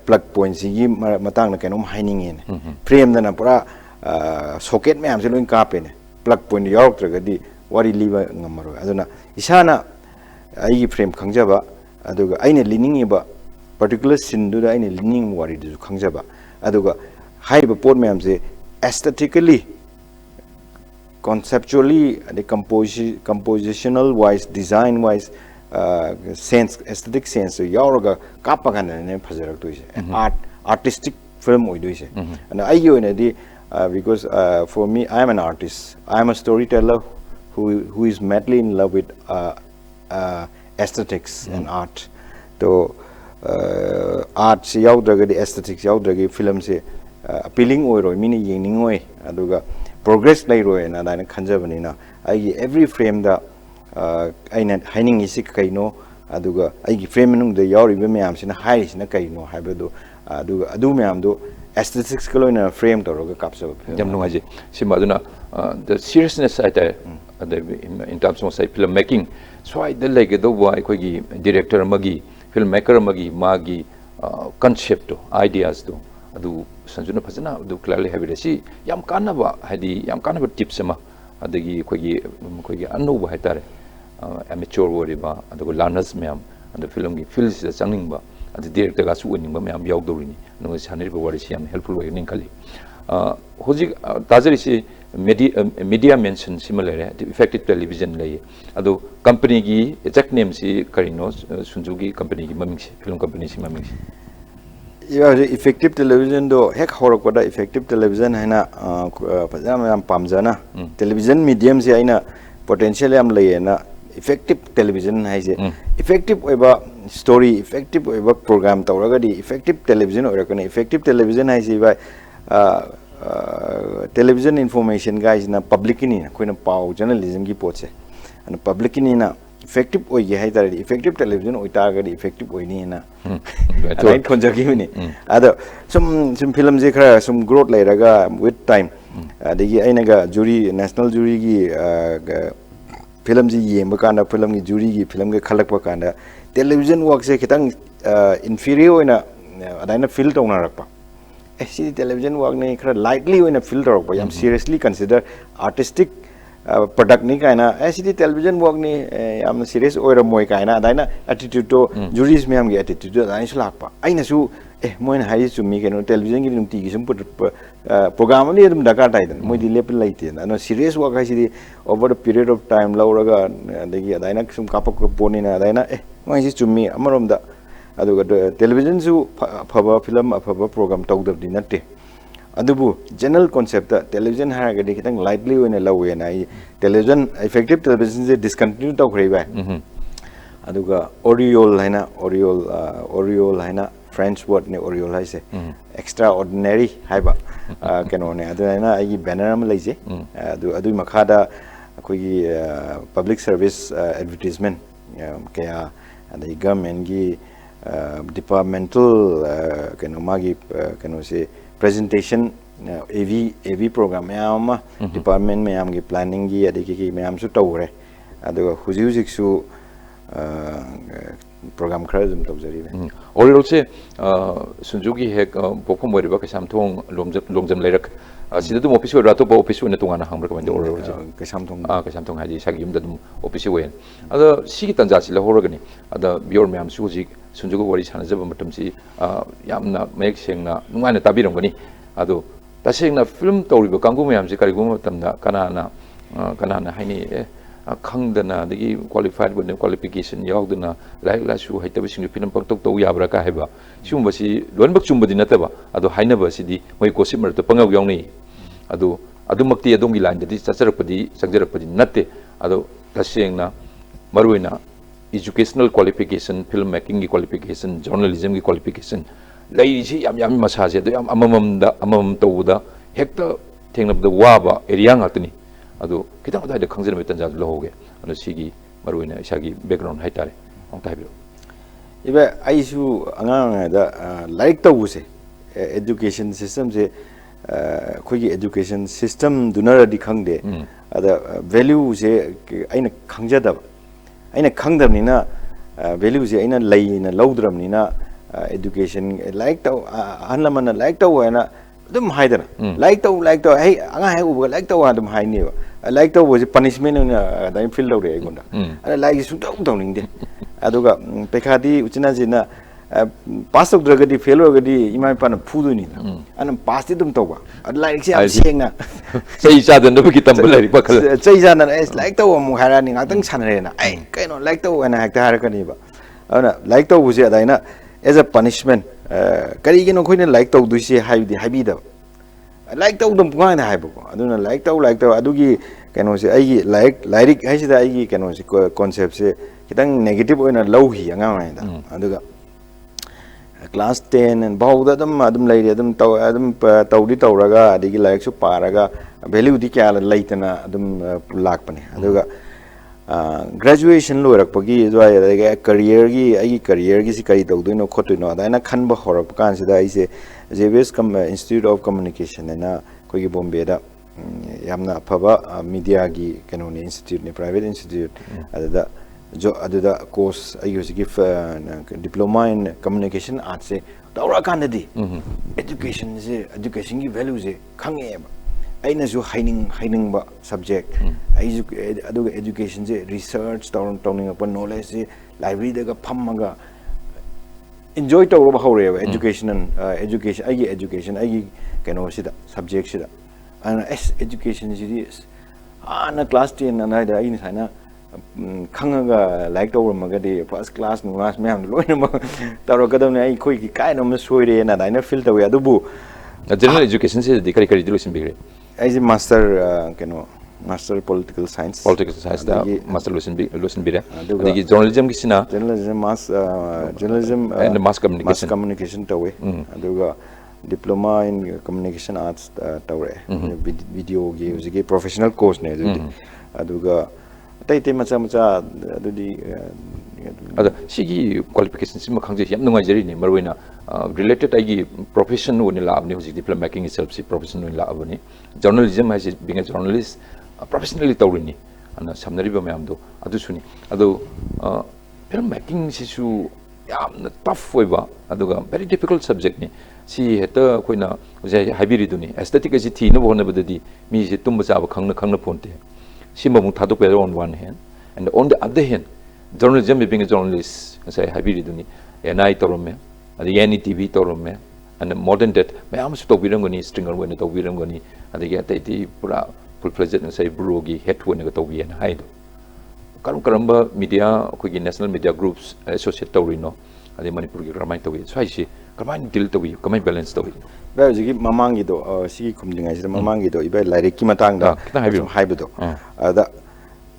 plug ꯄꯣꯏꯟꯠꯁꯤꯒꯤ ꯃꯇꯥꯡꯗ ꯀꯩꯅꯣꯝ ꯍꯥꯏꯅꯤꯡꯉꯦꯅꯦ ꯐ꯭ꯔꯦꯝꯗꯅ ꯄꯨꯔꯥ ꯁꯣꯀꯦꯠ ꯃꯌꯥꯝꯁꯦ ꯂꯣꯏ ꯀꯥꯞꯄꯦꯅꯦ ꯄ꯭ꯂꯛ ꯄꯣꯏꯟꯠ ꯌꯥꯎꯔꯛꯇ꯭ꯔꯒꯗꯤ ꯋꯥꯔꯤ ꯂꯤꯕ ꯉꯝꯃꯔꯣꯏ ꯑꯗꯨꯅ ꯏꯁꯥꯅ ꯑꯩꯒꯤ ꯐ꯭ꯔꯦꯝ ꯈꯪꯖꯕ ꯑꯗꯨꯒ ꯑꯩꯅ ꯂꯤꯅꯤꯡꯉꯤꯕ particular sinduda aina lining wari du khangjaba aduga haiba pot mayamse aesthetically conceptually the compositional wise design wise sense aesthetic sense yauraga kapa kana ne phajarak toise artistic film oidoise and I oina di because for me I am an artist, I am a storyteller who is madly in love with aesthetics and art. So art se yaudagadi aesthetics yaudagi film se appealing oiro mini yingning oi aduga progress lai roi na dana khanjabani na ai every frame da aina haining isi kaino aduga ai frame nung da yauri be mayam sina hai sina kaino haibado aduga adu mayam do aesthetics kaloina frame toroga kapsa jam nunga je simaduna the seriousness ata in terms of say film making so I the like do wa khoi gi director magi filmmaker magi magi concept to ideas to adu sanjuna phajana adu clearly have it si yam kanaba hadi yam kanaba tips ma adagi khoi gi anuba haitare amateur woriba adu learners myam adu film gi feels the changning ba adu director ga su oning ba myam yaudori no sanir ba wari si yam helpful way ning khali hoji tajari si media mention similar effective television lay ado company gi exact name si karino Sanju gi company gi maming film company si maming effective television do hek horok pada effective television haina pajama yam pamjana television medium si aina potential yam lay na effective television haise effective oiba story effective oiba program tawragadi effective television oirakani effective television haise ba television information guys na public ni na koina pau journalism gi poche and public ni na effective oi ge haidar effective television oi target effective oi ni na right konjagi ni ado some film je khara some growth lai raga with time adigi aina ga jury national jury gi film ji yemba kana film gi jury gi film ge khalak pa kana television work se kitang inferior oina adaina feel tawna rakpa see television work ne khara lightly when a filter up I seriously consider artistic product ni kaina see television work ni am serious oira moi kaina daina attitude to juries me am ge attitude daina su lakpa aina su moi na hai su mi keno television gi numti gi sum program ni dum dakar tai dan moi di lep laite na serious work hai si over the period of time lauraga degi daina sum kapak poni na daina moi si chumi amarom da aduga television su phaba film phaba program tawdabdi natte adubu general concept da television haragadi kitang lightly oina lawe na television effective television se discontinue tawkhri ba aduga oriole haina French word ne oriole haise extraordinary haiba keno ne aduna ai banner am leije adu makhada akogi public service advertisement kaya adai government gi departmental magi say presentation AV program mayam department mayam gi planning gi adiki ki mayam su tawre adu huji su program khrazum tawjari oriol se Sanju gi hek pokom wariba kasam thong lomjam leirak sida dum office ra to office na tungana hamra ka oriol je kasam thong haji sagim da dum office wen ada sigi tanja si la horagani ada bior mayam su ji Sanju go wari sana jaba matam si yamna mayek sengna nungana tabiramgani ado tasengna film tawriba kangu mayam si karigum matamda kanana haini khangdana dagi qualified with qualification yauduna like la su haitabi sing film paktok to yabra ka heba sumba si lonbak chumbadi nataba ado hainaba sidi moi kosimar to pangaw yawni ado makti adongi line dadi sagjarapadi natte ado tasengna maruina educational qualification filmmaking ki qualification journalism ki qualification lai si yam masaje do yam amam tawda hekta thengnabda waba area ngatni ado kitang da khangjer metan ja lohoge ano sigi maruina isagi background haitare ong taibiro ibe aisu angang da like tawuse education system se ꯑꯩꯈꯣꯏꯒꯤ education system ꯗꯨꯅꯔꯗꯤ ꯈꯪꯗꯦ ꯑꯗ value ꯁꯦ ꯑꯩꯅ ꯈꯪꯖꯗꯕ ꯑꯩꯅ ꯈꯪꯗꯕꯅꯤꯅ value ꯁꯦ ꯑꯩꯅ ꯂꯩꯅ ꯂꯧꯗ꯭ꯔꯕꯅꯤꯅ education like ꯇꯧ ꯑꯍꯜ ꯂꯃꯟꯅ like ꯇꯧ ꯍꯥꯏꯅ ꯑꯗꯨꯝ ꯍꯥꯏꯗꯅ like ꯇꯧ ꯍꯩ ꯑꯉꯥꯡ ꯍꯦꯛ ꯎꯕꯒ like ꯇꯧ ꯑꯗꯨꯝ ꯍꯥꯏꯅꯦꯕ like ꯇꯧꯕꯁꯦ punishment ꯑꯣꯏꯅ ꯑꯗꯨꯃꯥꯏꯅ feel ꯇꯧꯔꯦ ꯑꯩꯉꯣꯟꯗ ꯑꯗ like ꯁꯨꯡꯇꯧ ꯇꯧꯅꯤꯡꯗꯦ ꯑꯗꯨꯒ ꯄꯩꯈꯥꯗꯤ ꯎꯆꯤꯟꯅꯥꯆꯤꯟꯅ pass ꯇꯧꯗ꯭ꯔꯒꯗꯤ fail ꯑꯣꯏꯔꯒꯗꯤ ꯏꯃꯥ ꯏꯄꯥꯅ ꯐꯨꯗꯣꯏꯅꯤꯗ ꯑꯗꯨꯅ pass ꯇꯤ ꯑꯗꯨꯝ ꯇꯧꯕ ꯑꯗꯨ ꯂꯥꯏꯔꯤꯛꯁꯦ ꯌꯥꯝ ꯁꯦꯡꯅ ꯆꯩ ꯆꯥꯗꯅꯕꯒꯤ ꯇꯝꯕ ꯂꯥꯏꯔꯤꯛ ꯄꯥꯈꯠꯂ ꯆꯩ ꯆꯥꯗꯅ like ꯇꯧ ꯑꯃꯨꯛ ꯍꯥꯏꯔꯛꯑꯅꯤ ꯉꯥꯛꯇꯪ ꯁꯥꯟꯅꯔꯦꯅ ꯑꯩ ꯀꯩꯅꯣ like ꯇꯧ ꯍꯥꯏꯅ ꯍꯦꯛꯇ ꯍꯥꯏꯔꯛꯀꯅꯤꯕ ꯑꯗꯨꯅ like ꯇꯧꯕꯁꯦ ꯑꯗꯨꯃꯥꯏꯅ as a punishment ꯀꯔꯤꯒꯤꯅೋ ꯑꯩꯈꯣꯏꯅ like ꯇꯧꯗꯣꯏꯁꯦ ꯍꯥꯏꯕꯗꯤ ꯍꯥꯏꯕꯤꯗꯕ like ꯇꯧꯗꯝ ꯄꯨꯡꯉꯥꯡꯗ ꯍꯥꯏꯕꯀꯣ ꯑꯗꯨꯅ like ꯇꯧ ꯑꯗꯨꯒꯤ ꯀꯩꯅꯣꯁꯦ ꯑꯩꯒꯤ ꯂꯥꯏꯔꯤꯛ ꯍꯥꯏꯁꯤꯗ ꯑꯩꯒꯤ ꯀꯩꯅꯣꯁꯦ ꯀꯣꯟꯁꯦꯞꯁꯦ ꯈꯤꯇꯪ ꯅꯦꯒꯦꯇꯤቭ ꯑꯣꯏꯅ ꯂꯧꯈꯤ ꯑꯉꯥꯡ ꯑꯣꯏꯔꯤꯉꯩꯗ ꯑꯗꯨꯒ class 10 ꯐꯥꯎꯗ ꯑꯗꯨꯝ ꯂꯩꯔꯤ ꯑꯗꯨꯝ ꯇꯧꯗꯤ ꯇꯧꯔꯒ ꯑꯗꯒꯤ ꯂꯥꯏꯔꯤꯛꯁꯨ ꯄꯥꯔꯒ ꯚꯦꯂꯨꯗꯤ ꯀꯌꯥ ꯂꯩꯇꯅ ꯑꯗꯨꯝ ꯂꯥꯛꯄꯅꯦ ꯑꯗꯨꯒ ꯒ꯭ꯔꯦꯖꯨꯑꯦꯁꯟ ꯂꯣꯏꯔꯛꯄꯒꯤ ꯑꯗꯨꯋꯥꯏ ꯑꯗꯒꯤ ꯑꯩꯒꯤ ꯀꯔꯤꯌꯔꯒꯤꯁꯤ ꯀꯔꯤ ꯇꯧꯗꯣꯏꯅꯣ ꯈꯣꯠꯇꯣꯏꯅꯣ ꯑꯗꯨꯃꯥꯏꯅ ꯈꯟꯕ ꯍꯧꯔꯛꯄ ꯀꯥꯟꯁꯤꯗ ꯑꯩꯁꯦ JBS Institute of Communication ꯍꯥꯏꯅ ꯑꯩꯈꯣꯏꯒꯤ ꯕꯣꯝꯕꯦꯗ ꯌꯥꯝꯅ ꯑꯐꯕ ꯃꯤꯗꯤꯌꯥꯒꯤ ꯀꯩꯅꯣꯅꯤ ꯏꯟꯁꯇꯤꯇ꯭ꯌꯨꯠꯅꯤ ꯄ꯭ꯔꯥꯏꯚꯦꯠ ꯏꯟꯁꯇꯤꯇ꯭ꯌꯨꯠ ꯑꯗꯨꯗ ꯀꯣꯔꯁ ꯑꯩꯒꯤ ꯍꯧꯖꯤꯛꯀꯤ ꯗꯤꯄ꯭ꯂꯣꯃꯥ ꯏꯟ ꯀꯝꯃꯨꯅꯤꯀꯦꯁꯟ ꯑꯥꯔꯠꯁꯦ ꯇꯧꯔꯛꯑꯀꯥꯟꯗꯗꯤ educationꯒꯤ ꯚꯦꯂꯨꯁꯦ ꯈꯪꯉꯛꯑꯦꯕ ꯑꯩꯅꯁꯨ ꯍꯩꯅꯤꯡꯕ ꯁꯕꯖꯦꯛ ꯑꯗꯨꯒ educationꯁꯦ ꯔꯤꯁꯔꯆ ꯇꯧꯅꯤꯡꯉꯛꯄ ꯅꯣꯂꯦꯖꯁꯦ ꯂꯥꯏꯕ꯭ꯔꯦꯔꯤꯗꯒ ꯐꯝꯃꯒ enjoy ꯇꯧꯔꯕ ꯍꯧꯔꯦꯕ ꯑꯩꯒꯤ education ꯑꯩꯒꯤ ꯀꯩꯅꯣꯁꯤꯗ ꯁꯕꯖꯦꯛꯁꯤꯗ ꯑꯗꯨꯅ educationꯁꯤꯗꯤ ꯍꯥꯟꯅ class 10 ꯑꯗꯨꯋꯥꯏꯗ ꯑꯩꯅ ꯁꯨꯃꯥꯏꯅ ꯈꯪꯉꯒ ꯂꯥꯏꯔꯤꯛ ꯇꯧꯔꯝꯃꯒꯗꯤ ꯐꯥꯔꯁ ꯀ꯭ꯂꯥꯁ ꯅꯨꯡꯒꯥꯁ ꯃꯌꯥꯝꯗꯣ ꯂꯣꯏꯅꯃꯛ ꯇꯧꯔꯛꯀꯗꯕꯅꯤ ꯑꯩꯈꯣꯏꯒꯤ ꯀꯥꯏꯅꯣꯝꯅ ꯁꯣꯏꯔꯦꯅ ꯑꯗꯨꯃꯥꯏꯅ ꯐꯤꯜ ꯇꯧꯋꯦ ꯑꯗꯨꯕꯨ ꯖꯦꯅꯔꯦꯜ ꯏꯖꯨꯀꯦꯁꯟꯁꯤꯗꯤ ꯀꯔꯤ ꯂꯣꯏꯁꯤꯟꯕꯤꯈ꯭ꯔꯦ ꯑꯩꯁꯦ ꯃꯥꯁꯇꯔ ꯄꯣꯂꯤꯇꯤꯀꯦꯜ ꯁꯥꯏꯟꯁ ꯄꯣꯂꯤꯇꯤꯀꯦꯜ ꯁꯥꯏꯟꯁꯇ ꯑꯗꯒꯤ ꯃꯥꯁꯇꯔ ꯂꯣꯏꯁꯤꯟꯕꯤꯔꯦ ꯑꯗꯨꯒ ꯑꯗꯒꯤ ꯖꯔꯅꯦꯂꯤꯖꯝꯒꯤꯁꯤꯅ journalism and mass mass communication communication ꯇꯧꯋꯦ ꯑꯗꯨꯒ ꯗꯤꯄ꯭ꯂꯣꯃꯥ ꯏꯟ ꯀꯝꯃꯨꯅꯤꯀꯦꯁꯟ ꯑꯥꯔꯠꯁ ꯇꯧꯔꯛꯑꯦ ꯚꯤꯗꯤꯑꯣꯒꯤ ꯍꯧꯖꯤꯛꯀꯤ ꯄ꯭ꯔꯣꯐꯦꯁꯅꯦꯜ ꯀꯣꯔꯁꯅꯦ ꯑꯗꯨꯗꯤ ꯑꯗꯨꯒ ꯑꯇꯩ ꯃꯆꯥ ꯑꯗꯨꯗꯤ ꯑꯗ ꯁꯤꯒꯤ ꯀ꯭ꯋꯥꯂꯤꯐꯤꯀꯦꯁꯟꯁꯤꯃ ꯈꯪꯖꯩ ꯌꯥꯝ ꯅꯨꯡꯉꯥꯏꯖꯔꯤꯅꯤ ꯃꯔꯨꯑꯣꯏꯅ ꯔꯤꯂꯦꯇꯦꯗ ꯑꯩꯒꯤ ꯄ꯭ꯔꯣꯐꯦꯁꯟ ꯑꯣꯏꯅ ꯂꯥꯛꯑꯕꯅꯤ ꯍꯧꯖꯤꯛꯇꯤ ꯐꯤꯂꯝ ꯃꯦꯀꯤꯡ ꯏꯠꯁꯦꯜꯐꯁꯤ ꯄ꯭ꯔꯣꯐꯦꯁꯟ ꯑꯣꯏꯅ ꯂꯥꯛꯑꯕꯅꯤ ꯖꯔꯅꯦꯂꯤꯖꯝ ꯍꯥꯏꯁꯤ ꯕꯤꯡ ꯑꯦ ꯖꯔꯅꯦꯂꯤꯁ ꯄ꯭ꯔꯣꯐꯦꯁꯅꯦꯜꯂꯤ ꯇꯧꯔꯤꯅꯤ ꯑꯗꯨꯅ ꯁꯝꯅꯔꯤꯕ ꯃꯌꯥꯝꯗꯣ ꯑꯗꯨꯁꯨꯅꯤ ꯑꯗꯣ ꯐꯤꯂꯝ ꯃꯦꯀꯤꯡꯁꯤꯁꯨ ꯌꯥꯝꯅ ꯇꯐ ꯑꯣꯏꯕ ꯑꯗꯨꯒ ꯚꯦꯔꯤ ꯗꯤꯐꯤꯀꯜꯠ ꯁꯕꯖꯦꯛꯅꯤ ꯁꯤ ꯍꯦꯛꯇ ꯑꯩꯈꯣꯏꯅ ꯍꯧꯖꯤꯛ ꯍꯥꯏꯕꯤꯔꯤꯗꯨꯅꯤ ꯑꯦꯁꯊꯦꯇꯤꯛ ꯑꯁꯤ ꯊꯤꯅꯕ ꯍꯣꯠꯅꯕꯗꯗꯤ ꯃꯤꯁꯦ ꯇꯨꯝꯕ ꯆꯥꯕ ꯈꯪꯅ ꯄꯣꯟꯇꯦ ꯁꯤꯃꯃꯨꯛ ꯊꯥꯗꯣꯛꯄ ꯌꯥꯏ on one hand and on the other hand journalism being a journalist ngasai habiri NI tawrame adagi NETV tawrame and more than that mayam su tawbiramgani stringer wena tawbiramgani adagi atai pura full fledged ngasai bureau gi head wena tawbiyana haido karamba media akogi national media groups associate tawrino adi manipur gi ramai tawi swaisi kamai deal tawi kamai balance tawi bai hojiki mamangi do sigi khumdingai sida mamangi do ibai lairek ki matang da haibido ada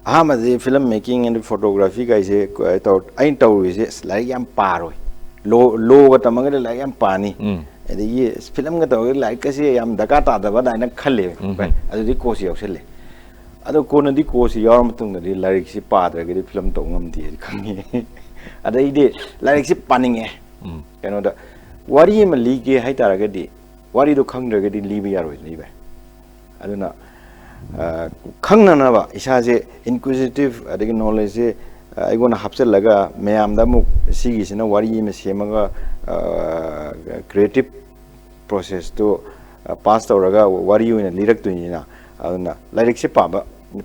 ahamadi film making and photography guys I tawrise like yam paroi lo ga tamaga like yam pani adigi film ga tawga like kasi yam daka ta da ba na khalle bai adudi course yauselle ado kona di course yawar matung da like si padra ga film to ngamdi khangi adai de like si paninge kano da wari ma lige hai taraga di wari do khangra ga di libi yaroi libai aduna ꯈꯪꯅꯅꯕ ꯏꯁꯥꯁꯦ ꯏꯟꯀ꯭ꯋꯤꯖꯤꯇꯤꯚ ꯑꯗꯒꯤ ꯅꯣꯂꯦꯖꯁꯦ ꯑꯩꯉꯣꯟꯗ ꯍꯥꯞꯆꯤꯜꯂꯒ ꯃꯌꯥꯝꯗ ꯑꯃꯨꯛ ꯁꯤꯒꯤꯁꯤꯅ ꯋꯥꯔꯤ ꯑꯃ ꯁꯦꯝꯃꯒ creative ꯄ꯭ꯔꯣꯁꯦꯁꯇꯨ pass ꯇꯧꯔꯒ ꯋꯥꯔꯤ ꯑꯣꯏꯅ ꯂꯤꯔꯛꯇꯣꯏꯅꯤꯅ ꯑꯗꯨꯅ ꯂꯥꯏꯔꯤꯛꯁꯦ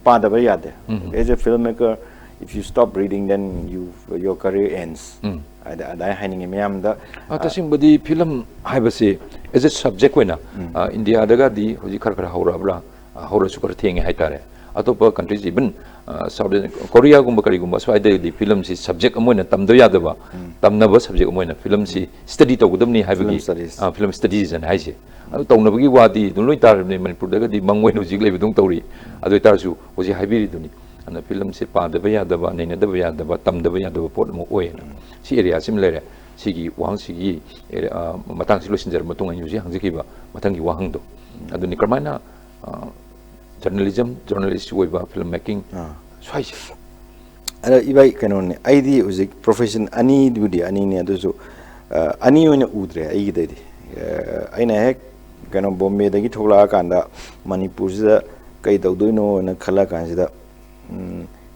ꯄꯥꯗꯕ ꯌꯥꯗꯦ as a filmmaker if you stop reading then your career ends ꯑꯗꯥꯏ ꯍꯥꯏꯅꯤꯡꯉꯤ ꯃꯌꯥꯝꯗ ꯇꯁꯦꯡꯕꯗꯤ ꯐꯤꯂꯝ ꯍꯥꯏꯕꯁꯤ as a subject ꯑꯣꯏꯅ ꯏꯟꯗꯤꯌꯥꯗꯒꯗꯤ ꯍꯧꯖꯤꯛ ꯈꯔ ꯍꯧꯔꯛꯑꯕ꯭ꯔꯥ ꯍꯧꯔꯁꯨ ꯈꯔ ꯊꯦꯡꯉꯦ ꯍꯥꯏꯇꯥꯔꯦ ꯑꯇꯣꯞꯄ ꯀꯟꯇ꯭ꯔꯤꯁ ꯏꯚꯟ ꯁꯥꯎꯠ ꯀꯣꯔꯤꯌꯥꯒꯨꯝꯕ ꯀꯔꯤꯒꯨꯝꯕ ꯁ꯭ꯋꯥꯏꯗꯗꯤ ꯐꯤꯂꯝꯁꯤ ꯁꯕꯖꯦꯛ ꯑꯃ ꯑꯣꯏꯅ ꯇꯝꯗꯕ ꯌꯥꯗꯕ ꯇꯝꯅꯕ ꯁꯕꯖꯦꯛ ꯑꯃ ꯑꯣꯏꯅ ꯐꯤꯂꯝꯁꯤ ꯁ꯭ꯇꯗꯤ ꯇꯧꯒꯗꯕꯅꯤ ꯍꯥꯏꯕꯒꯤ ꯐꯤꯂꯝ ꯁ꯭ꯇꯗꯤꯁ ꯑꯅ ꯍꯥꯏꯁꯦ ꯑꯗꯨ ꯇꯧꯅꯕꯒꯤ ꯋꯥꯗꯤ ꯑꯗꯨꯝ ꯂꯣꯏ ꯇꯥꯔꯕꯅꯤ ꯃꯅꯤꯄꯨꯔꯗꯒꯗꯤ ꯃꯪ ꯑꯣꯏꯅ ꯍꯧꯖꯤꯛ ꯂꯩꯕꯗꯧ ꯇꯧꯔꯤ ꯑꯗꯨ ꯑꯣꯏꯇꯥꯔꯁꯨ ꯍꯧꯖꯤꯛ ꯍꯥꯏꯕꯤꯔꯤꯗꯨꯅꯤ ꯑꯗꯨꯅ ꯐꯤꯂꯝꯁꯤ ꯄꯥꯗꯕ ꯌꯥꯗꯕ ꯅꯩꯅꯗꯕ ꯌꯥꯗꯕ ꯇꯝꯗꯕ ꯌꯥꯗꯕ ꯄꯣꯠ ꯑꯃ ꯑꯣꯏꯌꯦꯅ ꯁꯤ ꯑꯦꯔꯤꯌꯥꯁꯤꯃ ꯂꯩꯔꯦ ꯁꯤꯒꯤ ꯋꯥꯍꯪꯁꯤꯒꯤ ꯃꯇꯥꯡꯁꯤ ꯂꯣꯏꯁꯤꯟꯖꯔꯕ ꯃꯇꯨꯡ ꯑꯩꯅ ꯍꯧꯖꯤꯛ ꯍꯪꯖꯈꯤꯕ ꯃꯊꯪꯒꯤ ꯋꯥꯍꯪꯗꯣ ꯑꯗꯨꯅꯤ ꯀꯔꯝꯍꯥꯏꯅ journalist oiba film making swaise ada ibai kanone aidi uzik profession ani dudi ani ne adusu ani oina udre aigi dadi aina hek kano Bombay dagi thola kanda Manipur se kai tawdoino na khala kansida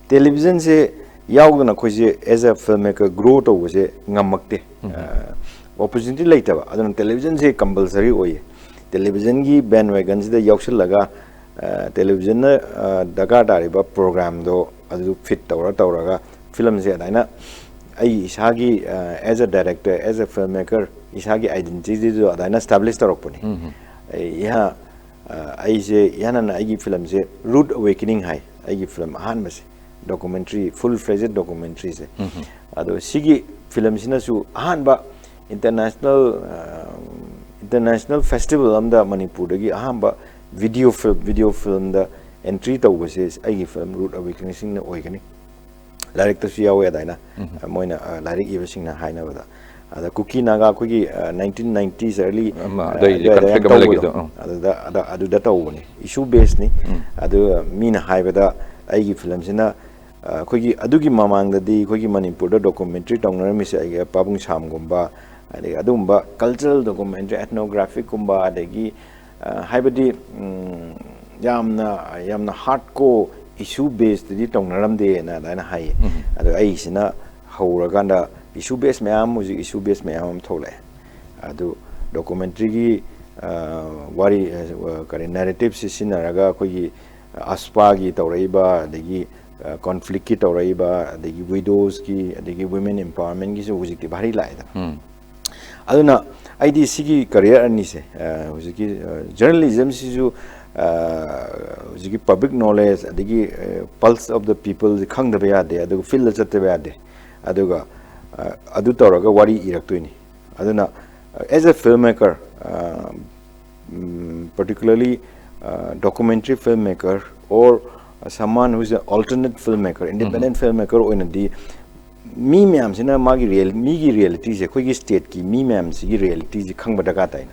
television se yaugna khoje as a filmmaker grow to se ngamakte opportunity laitaba adon television se compulsory oye television gi bandwagon sida yaukshil laga television na daga dariba program do adu fit tawraga film se daina ai isagi as a director as a filmmaker isagi identity do daina establish tarokponi ya ai je yana na ai film se Rude Awakening hai ai film han mase documentary full fledged documentary se ado sigi film sina su han ba international festival amda Manipur dagi han ba video film da entry tawbase ai film Rude Awakening sing na oigani Lyric to see away daina moina lyric everything na haina bada ada cookie naga kugi 1990s early adu da tawni issue based ni adu mina haibada aigi film sina kugi adugi mamang da di kugi Manipur da documentary tongna mi se ai pabung sam gumba ade adumba cultural documentary ethnographic gumba adegi haibadi yamna hardcore issue based di tongnaram de na daina hai adu ai sina hauraganda issue based mayam music issue based mayam thole adu documentary gi wari kare narrative sinaraga koi aspa gi tawraiba degi conflict ki tawraiba degi widows ki degi women empowerment gi so music ti bhari laida aduna id sigi career ani se music journalism si ju the public knowledge, the pulse of the people, the khang the bayade, the feel the chatbayade, aduga adutaraga wari iraktuini. Aduna as a filmmaker, particularly documentary filmmaker or someone who is an alternate filmmaker, independent filmmaker, or in the me ma'am, sina magi real, migi realities, a quick state ki me ma'am, sigi realities, the khang badagata.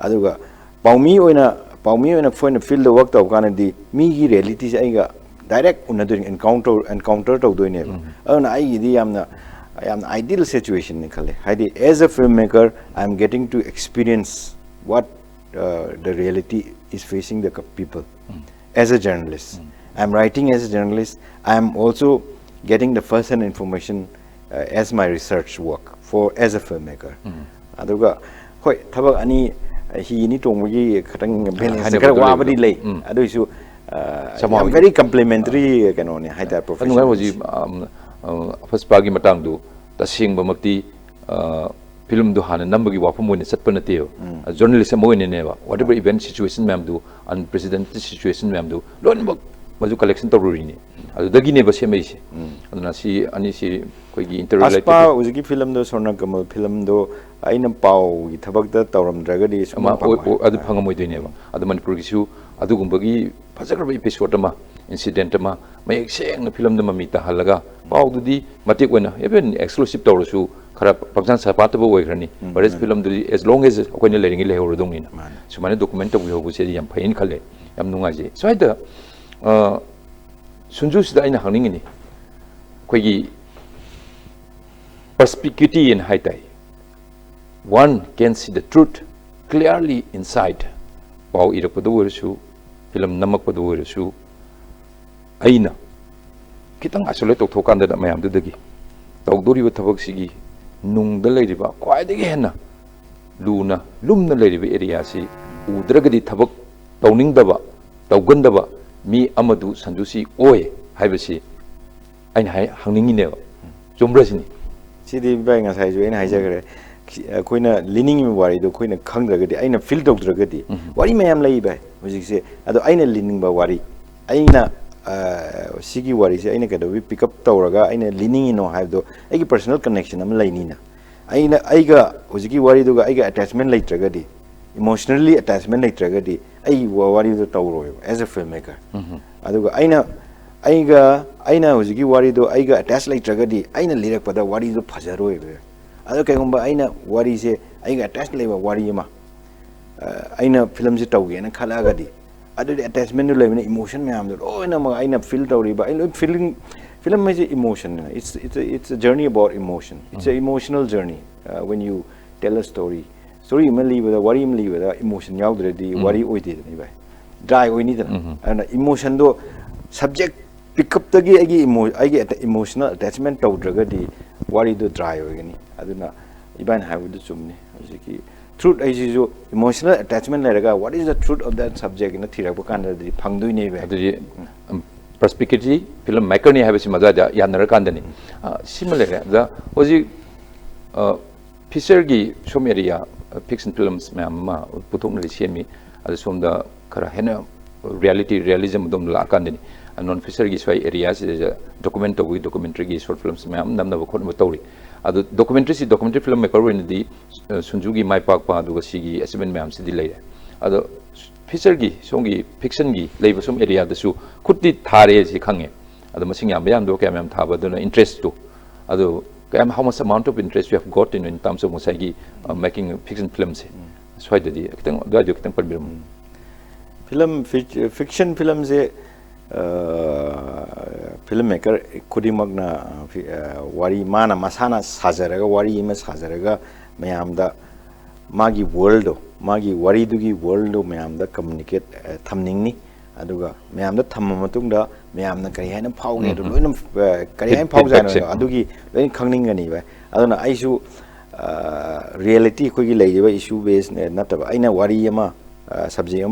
Aduga Paumi oina phone feel the work of Ganadi, me realities aiga direct another encounter to doing it. I am ideal situation as a filmmaker I am getting to experience what the reality is facing the people. As a journalist I am writing as a journalist, I am also getting the first hand information as my research work for as a filmmaker. Aduga hoi thabak ani he need to very complimentary first pagi matang do ta sing ba makti film do hana number gi wapam mo ne satpa na teo journalism mo ne ba whatever event situation ma'am do unprecedented situation ma'am do lon bak maju collection to ri ni adu dagi ne ba se mai se aduna si ani si koi gi interrelated aspa uji film do sorna kamal film do aina pau gi thabak da tawram dragadi ama adu phangam doi ne ba adu Manipur gi su adu gumba gi phajagra episode ma incident ma mai seng na film da mami ta halaga pau du di matik wena even exclusive tawru su khara paksan sa pat bo oi khrani but film du as long as ko ne lering le hor dong ni na su mane document bu ho bu se yam phain khale yam nunga je so ida Sanju sida aina hangning ni koi gi perspicuity in high tide one can see the truth clearly inside pau irakpadu worisu film namakpadu worisu aina kitang isolate tokthokanda da mayam dudagi tawdori thabak sigi nungda leiriba kwaidagi henna luna lumna leiriba area si udragadi thabak tawningdaba tawgandaba mi amadu sanjusi oy haibasi aina hangningi ne chumbrasini sidi bai nga sai ju ina haijagare koina leaning mi wari do koina khangdragadi aina feel tawdragadi wari mayam lai bai hojik se ado aina leaning ba wari aina sigi wari se aina kado pick up tawraga aina leaning ino haibdo aigi personal connection am laini na aina aiga hojiki wari do ga aiga attachment laitragadi emotionally attachment laitragadi ai wari do tawro as a filmmaker aduga aina hojiki wari do aiga attach laitragadi aina lirakpada wari do phajaroi be adu kaigumba aina wari se aiga attach laiba wari ma aina film se tawge na khalagadi adu attachment no laiba emotion me am do oina ma aina feel tawriba aina feeling film is emotion it's a journey about emotion, it's an emotional journey when you tell a story. story ma li ba wari ma li ba emotion yaudre di wari oide ni ba dry oini da and emotion do subject pick up tagi agi emotional attachment tawdraga di wari do dry ogani aduna iban have the chumni hojiki truth is emotional attachment leraga what is the truth of that subject na thirak kan di phangdui nei ba adu perspective film maker ni have si maza ja yanar kan dani similar da hoji feature gi som area fiction films ma puthok na semi adu som da khara hena reality realism dom la kan dani non feature gi swai areas documentary gi short films ma nam na khot ma tawri adu documentary film maker wen di Sanju gi mai pak pa du si gi achievement ma am si di leire adu feature gi songi fiction gi leiba som area da su khutti thare si khange adu masing yam do kya thaba do interest to adu how much amount of interest you have got in terms of musagi making fiction films so di kitang da jo kitang parbiram fiction films filmmaker kudimagna wari mana masana sajaraga wari ima sajaraga mayamda magi world magi wari dugi world mayamda communicate thamningni aduga mayamda thamma matungda mayamna kari haina phauge do loina kari haina phau jana adugi loin khangningani ba aduna aisu reality kogi leiba issue base nataba aina wari ama subject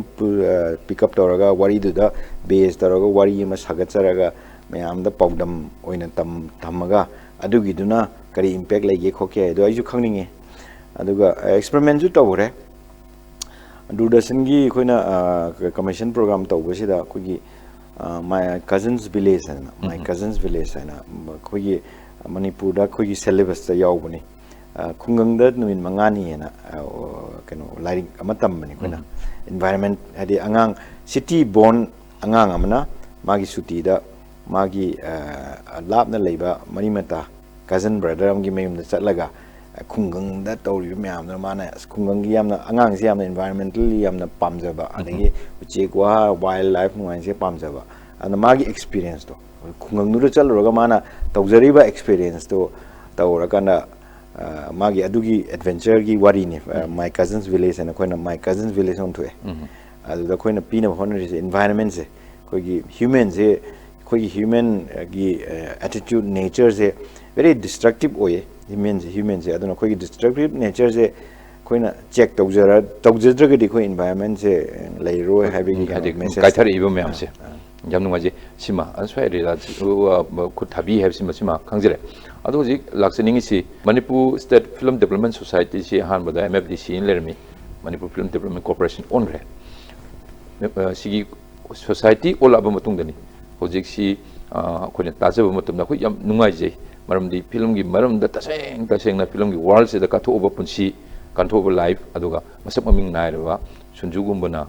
pick up toraga wari du da base toraga wari ama sagacharaga mayamda pawdam oina tamaga adugi duna kari impact lege khoke do aisu khangninge aduga experiment ju tawre Durasangi koina commission program tawbasida kogi my cousin's village na kogi Manipur da kogi syllabus ta yawbani khungang da nuin mangani na keno lighting amatam bani koina environment hadi angang city born angang amana magi suti da magi labna leiba manimata cousin brother amgi mayum da chatlaga khungang da tawri myam na mana khungang gi yamna angang se yamna environmentally yamna pamjaba adagi uchekwa wildlife nuai se pamjaba and magi experience to khungang nu chalroga mana tawjariba experience to tawrakana magi adugi adventure gi wari ni my cousin's village and koina my cousin's village on to adu da koina pina honor environment se kogi human se kogi human gi attitude nature se very destructive oye humans aduna kogi destructive nature se koina check tawjadra ko environment se leiro having message kai thari ibo myam se yam nunga ji sima answai re la ku thabi have sima khangjire adu ji laksening si Manipur State Film Development Society si han bada MFDC in lermi Manipur Film Development Corporation on re sigi society all aba matung dani hojik si koina tajaba matum na ko yam nungai je maramdi film gi maramda taseng na film gi world se da ka thoba punsi kan thoba live aduga masap maming nairwa Sanju gumbana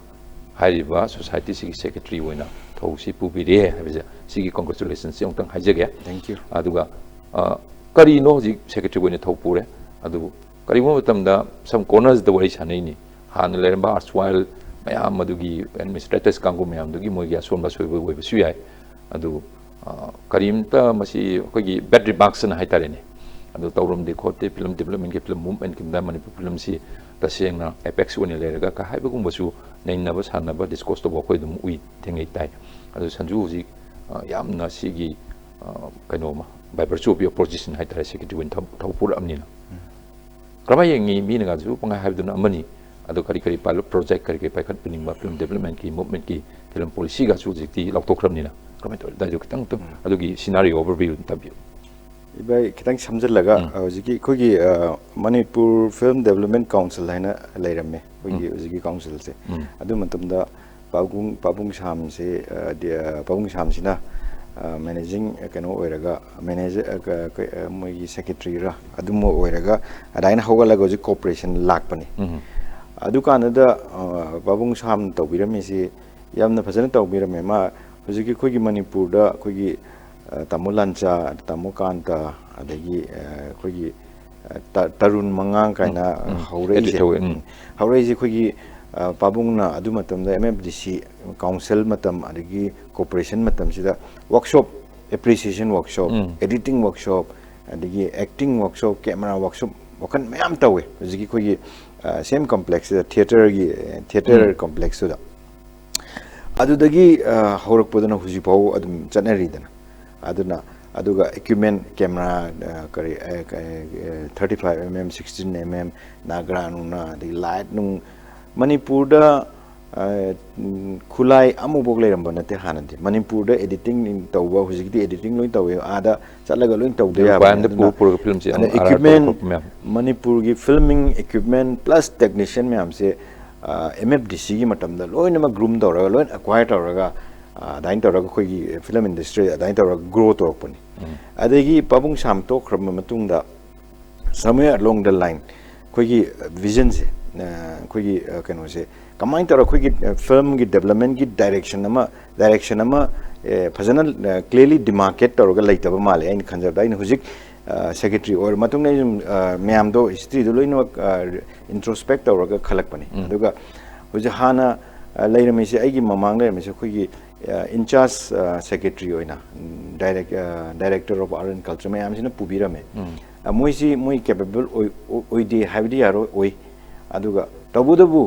hairiba society sigi secretary oina thosi pubire habija sigi congratulations se ongtang hajage thank you aduga kari no ji secretary oina thopure adu kari mo matamda some corners the wari chanai ni han leramba artswile mayam adugi administrators kangu mayam dugi mogi asomba soibo oiba suyai adu karimta masi kogi bad remarks na haitarene adu tawrum de khote film development ke film movement kim da Manipur film si taseng na apex one lerega ka haiba gum basu nei na ba sana ba discuss to bokoi dum ui thengai tai adu Sanju ji yamna sigi kainoma by virtue of your position haitare secretary win thopur amni na krama yengi mi na ju panga haibdun amani adu kari pilot project kari pai khat pining ba film development ki movement ki film policy ga su jikti laktokram ni na da jo kitang tum adugi scenario overview tabio ibai kitang samjalaga hojiki kogi Manipur Film Development Council haina leiramme kogi hojiki council se adu matamda pabung sham se pabung sham sina managing kano oiraga manager mogi secretary ra adumo oiraga adaina hogalaga hojik cooperation lakpani adu kanada pabung sham tawbirame si yamna phajana tawbirame ma hojiki kogi Manipur da kogi tamulancha tamukanta adagi kogi tarun mangang kaina haureji kogi pabungna adu matamda MFDC council matam adagi cooperation matam sida workshop appreciation workshop editing workshop adagi acting workshop camera workshop wakan mayam tawe hojiki kogi same complex theater complex da adudagi horakpodana hujipau adum chanaridana aduna aduga equipment camera 35mm 16mm nagranu the light nung manipur da khulai amubok leiramba nate hanante manipur da editing in tawwa hujikti editing loi tawe ada chalaga loi tawde ya film se equipment manipur gi filming equipment plus technician me amse MFDC gi matamda loina ma groom dawra loin acquire tawraga dain tawraga khoi film industry dain tawraga grow torpani adegi pabung sam to khram matungda somewhere along the line khoi vision se khoi kano se kamain tawra khoi film gi development gi direction ama fazana clearly demarcate tawraga laitaba male ain khanjar dain hujik secretary or matung myam do history do loina introspect tawraga khalakpani aduga hoje hana leirami se aigi mamang leirami se khoi in charge secretary oina director of art and culture myam sina pubirame moi capable oidi habidi yaro oi aduga tabudabu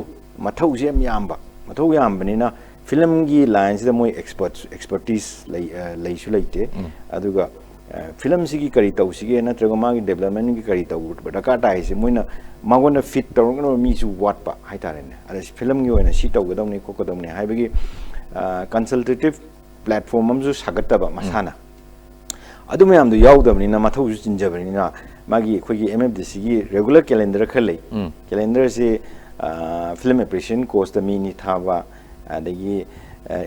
mathau se mathau yambanina film gi line sida moi expertise lei su leite aduga film sigi kari tau sige na traga magi development gi kari tau daka tai se moina magona fit tawno mi su wat pa haitare ne ada film gi oina si tau gadam ni ko gadam ni haibagi consultative platform amju sagata ba masana adu mayam du yaudam ni na mathau ju jinjabani na magi khogi MFDC gi regular calendar khalei calendar se film appreciation course da mini thaba adagi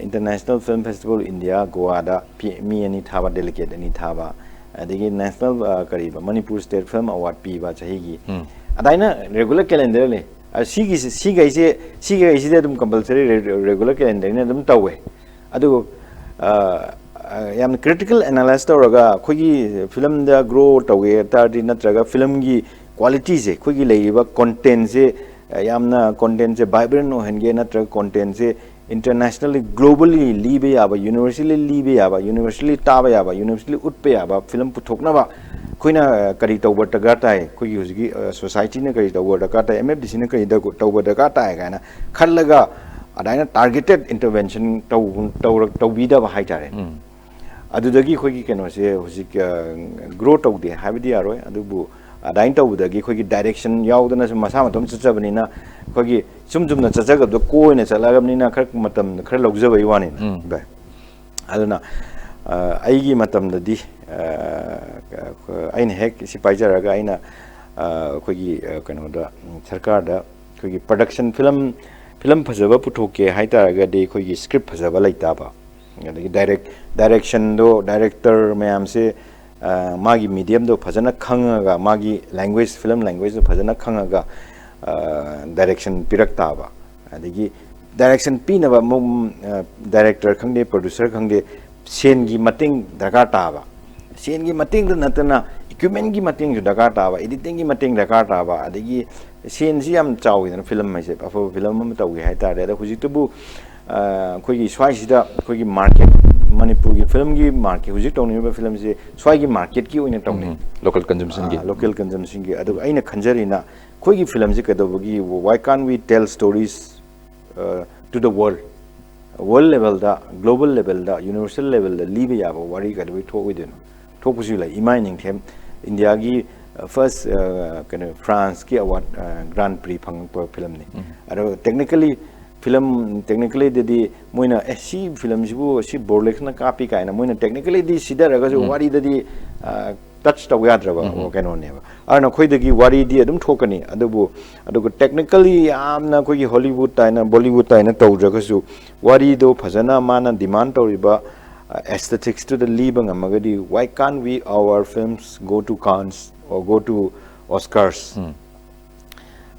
International Film Festival India Goa da mi ani thaba delegate ani thaba adagi national kariba Manipur State Film Award pi ba chahigi adaina regular calendar le sigai se dum compulsory regular calendar ne dum tawe adu yam critical analysis tawraga khogi film da grow tawe tardi natraga film gi quality se khogi leiba content se yamna content se vibrant no henge natraga content se internationally globally libe yaba universally libe yaba universally taba yaba universally utpe yaba film puthokna ba koina kari tawba taga tai khogi hujigi society ne kari tawba taga tai MFDC ne kari tawba taga tai kana khallaga adaina targeted intervention tawbida ba haitare adudagi khogi keno se hujik grow tawde habidi aroi adubu adain tawdagi khogi direction yaudana masa matom chachabani na khogi chumna chachaga do koina chalagam na khar matam khar logjabai wani ba aduna aigi matam dadi aina hek sipaijaraga aina khogi kano da sarkar da khogi production film phajaba puthoke haitaraga de khogi script phajaba laita ba adagi direction do director mayam se magi medium do phajana khangaga magi language film language do phajana khangaga direction pirakta ba adagi direction pinaba director khangde producer khangde sen gi mating daga ta ba sen gi mating da natana equipment gi mating ju daga ta ba editing gi mating daga ta ba adagi sen si am chawi na film mai se afa film am tawi hai ta da hujik tu khoi gi swai sida khoi gi market Manipur gi film gi market hujik tawni ba film se swai gi market ki oina tawni local consumption gi adu aina khanjari na khoi gi film se kadobagi why can't we tell stories to the world level da global level da universal level da libe ya ba wari ka doi thok widin thok pusi la imaining them India gi first kind France ki award grand prix phang film ni aro technically the moina si film jibu si borlex na copy kaina moina technically di sidara ga wari di touch ta yadra ba o kano ne ba arna khoi dagi wari di adum thokani adugo technically amna khoi Hollywood taina Bollywood taina tawdra ga su wari do phajana mana demand tawriba aesthetics to the libang amagadi why can't we our films go to Cannes or go to Oscars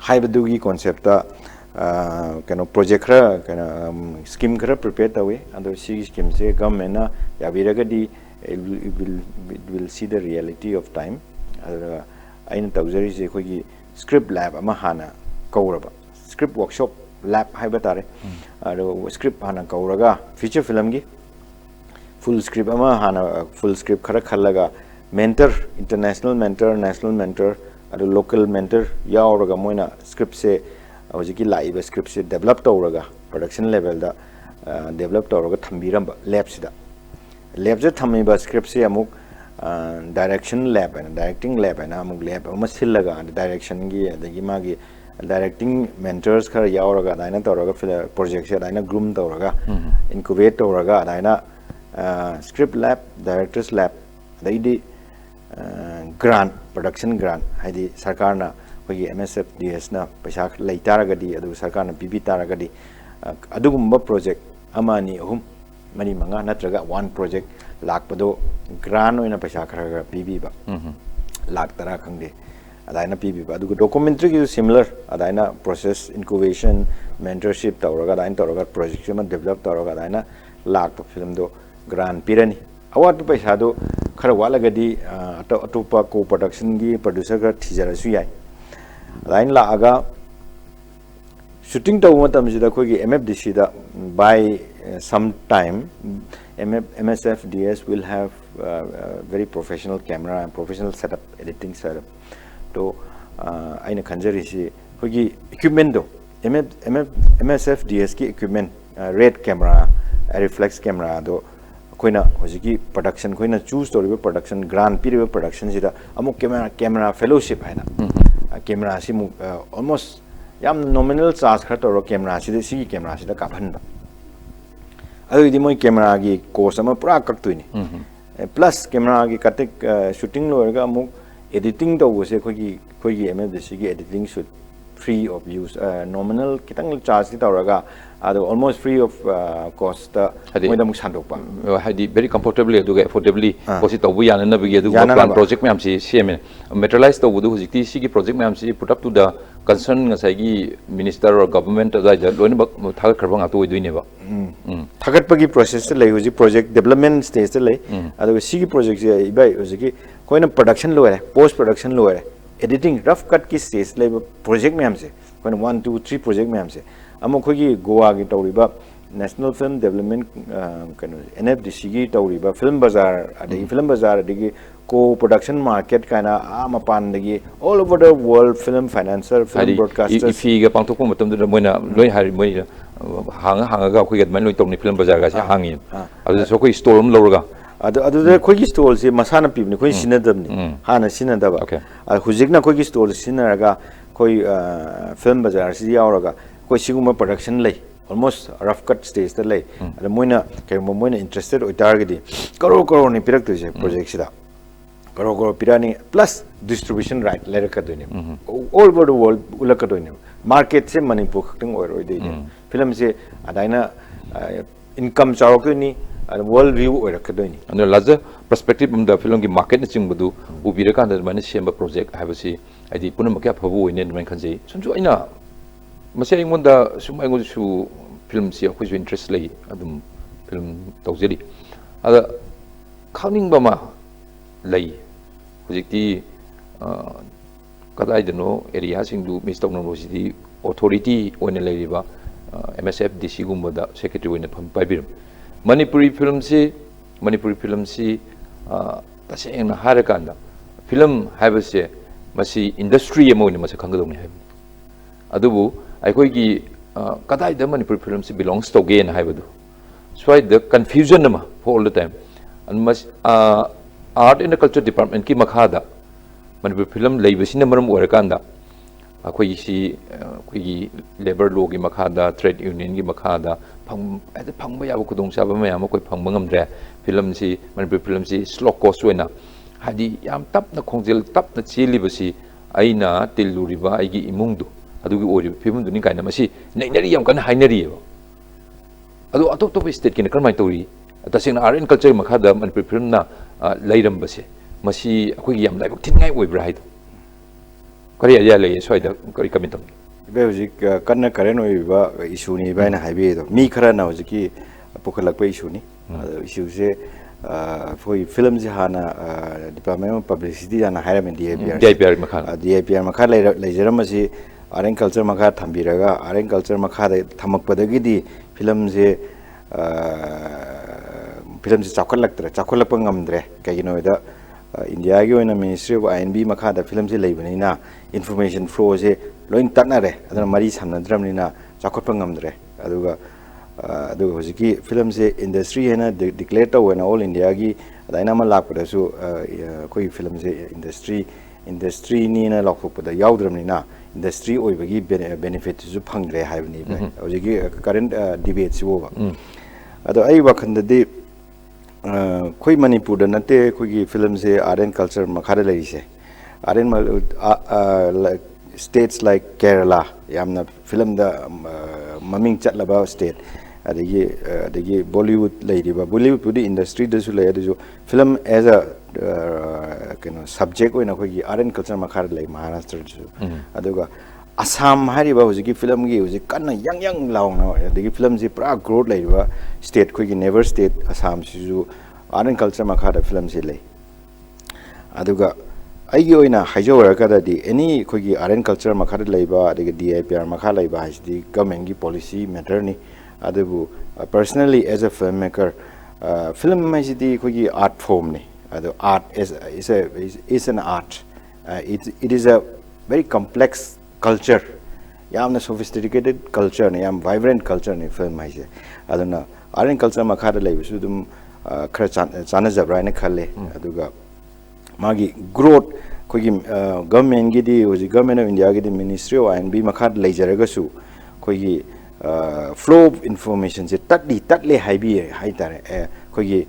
haibadugi concept ta kano project khara kana scheme khara prepare tawe ando si scheme se government na yabiraga di it will see the reality of time aina tawjari se khoi script lab ama hana kauraba script workshop lab haiba tare aro script hana kauraga feature film gi full script ama hana full script khara khallaga mentor international mentor national mentor adu local mentor yauraga moina script se hojiki laiba script se develop tawraga production level da develop tawraga thambiramba lab sida lab je thamiba script se amuk direction lab and directing lab and amuk lab ama sillaga direction gi adagi magi directing mentors khara yauraga daina tawraga project se daina groom tawraga incubate tawraga daina script lab directors lab daidi grant production grant haidi sarkarna hogi MSF DS na paisa lei taragadi adu sarkarna PB taragadi adugumba project amani hum mani manga natraga one project lakpado grant oina paisa khara PB ba lak tara khangde adaina PB ba adugo documentary ki similar adaina process incubation mentorship tawraga adaina tawraga project ma develop tawraga adaina lak film do grant pirani awat paisa do khara walagadi atopa co production gi producer ga thijara su yai line la aga shooting to matam jida khoi gi MFDC da by some time MSF DS will have very professional camera and professional setup editing setup to aina khanjari si khoi gi equipment do MSF DS ki equipment red camera reflex camera do koina hojiki production koina choose to production grant period production sida amuk camera fellowship haina camera si mu almost yam nominal charge khar to camera si camera sida kaphan ba adi moi camera gi course ama pura kaktuini plus camera gi katek shooting loerga amuk editing to se khogi MFDC gi editing shoot free of use nominal kitang charge ti tawraga ado almost free of cost moida muk sandokpa hadi very comfortably aduga affordably posi tawbu yana na bigi adu plan project myam si cm materialize tawbu du hojikti sigi project myam si put up to the concern ngasai gi minister or government da loin bak thagat kharba ngatu oidui ne ba thagat pagi process se lei hoji project development stage se lei ado sigi project je ibai hojiki koina production loere post production loere editing rough cut ki stage lei project myam se koina 1 2 3 project myam se amo khogi goa gi tawriba national film development kanu NFDC gi tawriba film bazaar adigi film bazaar adigi co production market kana mapan dagi all over the world film financer film broadcasters ifi ga pangthok matam du moina loi hari moi hanga ga khoi ga man loi tawni film bazaar ga se hangi adu so khoi store um lawraga adu khoi gi store se masana pibni khoi sinadabni hana sinadaba hujikna khoi gi store sinaraga khoi film bazaar si yauraga koi siguma production lay almost rough cut stage ta lay ada moina kai moina interested oi targeti karo ni pirak tu je project sida karo pirani plus distribution right later ka doine all over the world ulaka doine market se manipur khting oi roi de film se adaina income charok ni world view oi rakha doine and larger perspective of the film gi market na chingbudu ubira kan da mane semba project habasi adi punam kya phabu oi ne man khanjei sunju aina masih ingon da sumai ingon su film si aku su interest lagi adum film tau jadi ada khawning bama lai hojikti kadai deno area sing du Minister of Technology authority oina lai riba MSF DC gumba da secretary oina pham pai biram Manipuri film si taseng na harakanda film habase masi industry emo ni masa khangadong ni habi adubu aikoigi kadai da Manipur film si belongs to gain haibadu so the confusion ma for all the time and mas art and culture department ki makhada Manipur film leibasina maram orakanda akoigi si akoigi labor law gi makhada trade union gi makhada phangba yaba kudong saba mayam koi phangba ngamdre film si Manipur film si slow cost wena hadi yam tap na khongjel tap na chili basi aina tiluriba aigi imungdu adugi ori film duni kaina masi nainari yam kan hainari adu atop top state kin karmai tori tasing art and culture makhada Manipur film na lairam base masi akoi yam lai thingai oibra haidu kari ya lei soida kari kamitam ibe hojik kanna karen oiba issue ni baina haibe do mi khara na hojiki pokhalak pe issue ni issue se foi film je hana department of publicity ana hairam DIPR makha leijaram si art and culture makha thambiraga art and culture makha da thamakpadagidi film je chakhalaktra chakhalapang ngamdre kaigino da India gi oina Ministry of INB makha da film se leibanina information flow se loin tatnare adana mari samnadramnina chakhotpa ngamdre aduga aduga hojiki film se industry hena declare to when all India gi adaina ma lakpada su koi film se industry ni na lokhopada yaudramnina industry oibagi benefit su phangre haibni hojiki current debate su ba ado ai wakhanda koi Manipur da nate koi film se art and culture makhara lai se art and states like Kerala yamna film da maming chatlaba state adagi Bollywood lai riba Bollywood pudi industry da su lai adu film as a subject oina koi art and culture makhara lai Maharashtra su aduga Assam hariba hojiki film gi hojik kanna yang launa adagi film ji pra growth laiba state koi gi never state Assam su art and culture makhada film si lai aduga aigi oina haijawara kada di any koi gi art and culture makhada laiba adagi DIPR makha laiba hasdi government gi policy matter ni adubu personally as a filmmaker film mai di koi gi art form ni adu art is an art it is a very complex culture yamna sophisticated culture ne yam vibrant culture ne film mai se aduna art and culture makhada laiba su dum khara chana jabra ne khalle aduga magi growth kogi government gi di hoji government of India gi di Ministry of INB makhad leijaraga su kogi flow of information se tatle haibi haitare kogi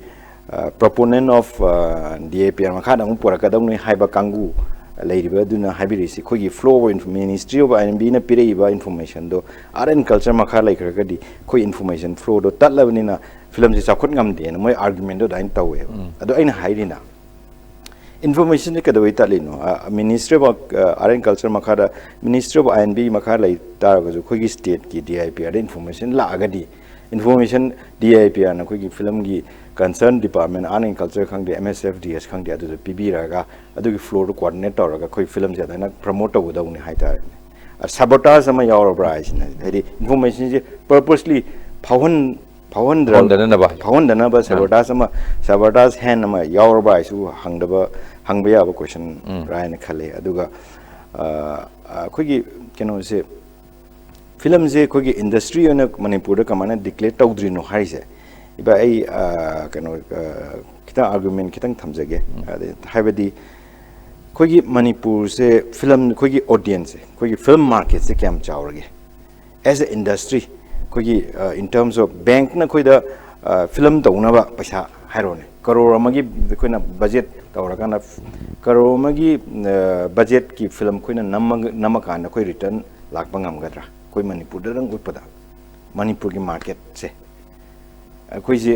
proponent of DAPR makhad ang poraka dang ne haiba kangu leiriba duna habiri si kogi flow of Ministry of INB na pireiba information do art and culture makha laikraga di koi information flow do tatlabani na film si chakhot ngamde na moi argument do dain tawe ado aina hairina information ka doi talino Ministry of art and culture makha da Ministry of INB makha lai taraga jo kogi state ki DIPR information la agadi information DIPR na kogi film gi concern department art and culture khang de MSFDS khang de adu PB raga adu gi floor coordinate raga koi film ja na promote to da uni haita sabotage ama yaw bra isna hedi information je purposely phawon dana ba sabotage hand ama yaw bra isu hangba ya ba question raina khale aduga kogi keno se film je kogi industry ona Manipur da kamana declare tawdri no haise iba ai kano kita argument kitang thamjage habadi kogi Manipur se film kogi audience kogi film market se kyam chawrage as a industry kogi in terms of bank na koida film dawna ba paisa hairone crore amagi koina budget tawraga na crore amagi budget ki film koina namaka na koi return lakpa ngamgadra koi Manipur da rang utpada Manipur ki market se koi je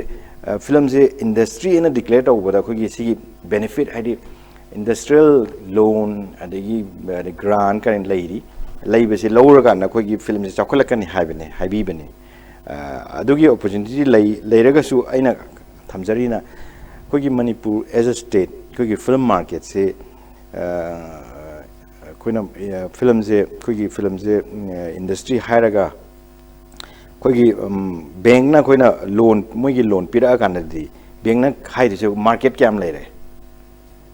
film je industry ena declare ta ubada koi gi si benefit hadi industrial loan adagi grant kan lairi laibe se lower kan na koi gi film je chakhola kan haibi bane adugi opportunity lairaga su aina thamjari na koi gi Manipur as a state koi gi film market se koina film je industry hairaga kogi bank na koina loan mogi loan pira kan di bank na khai de market kyam lai re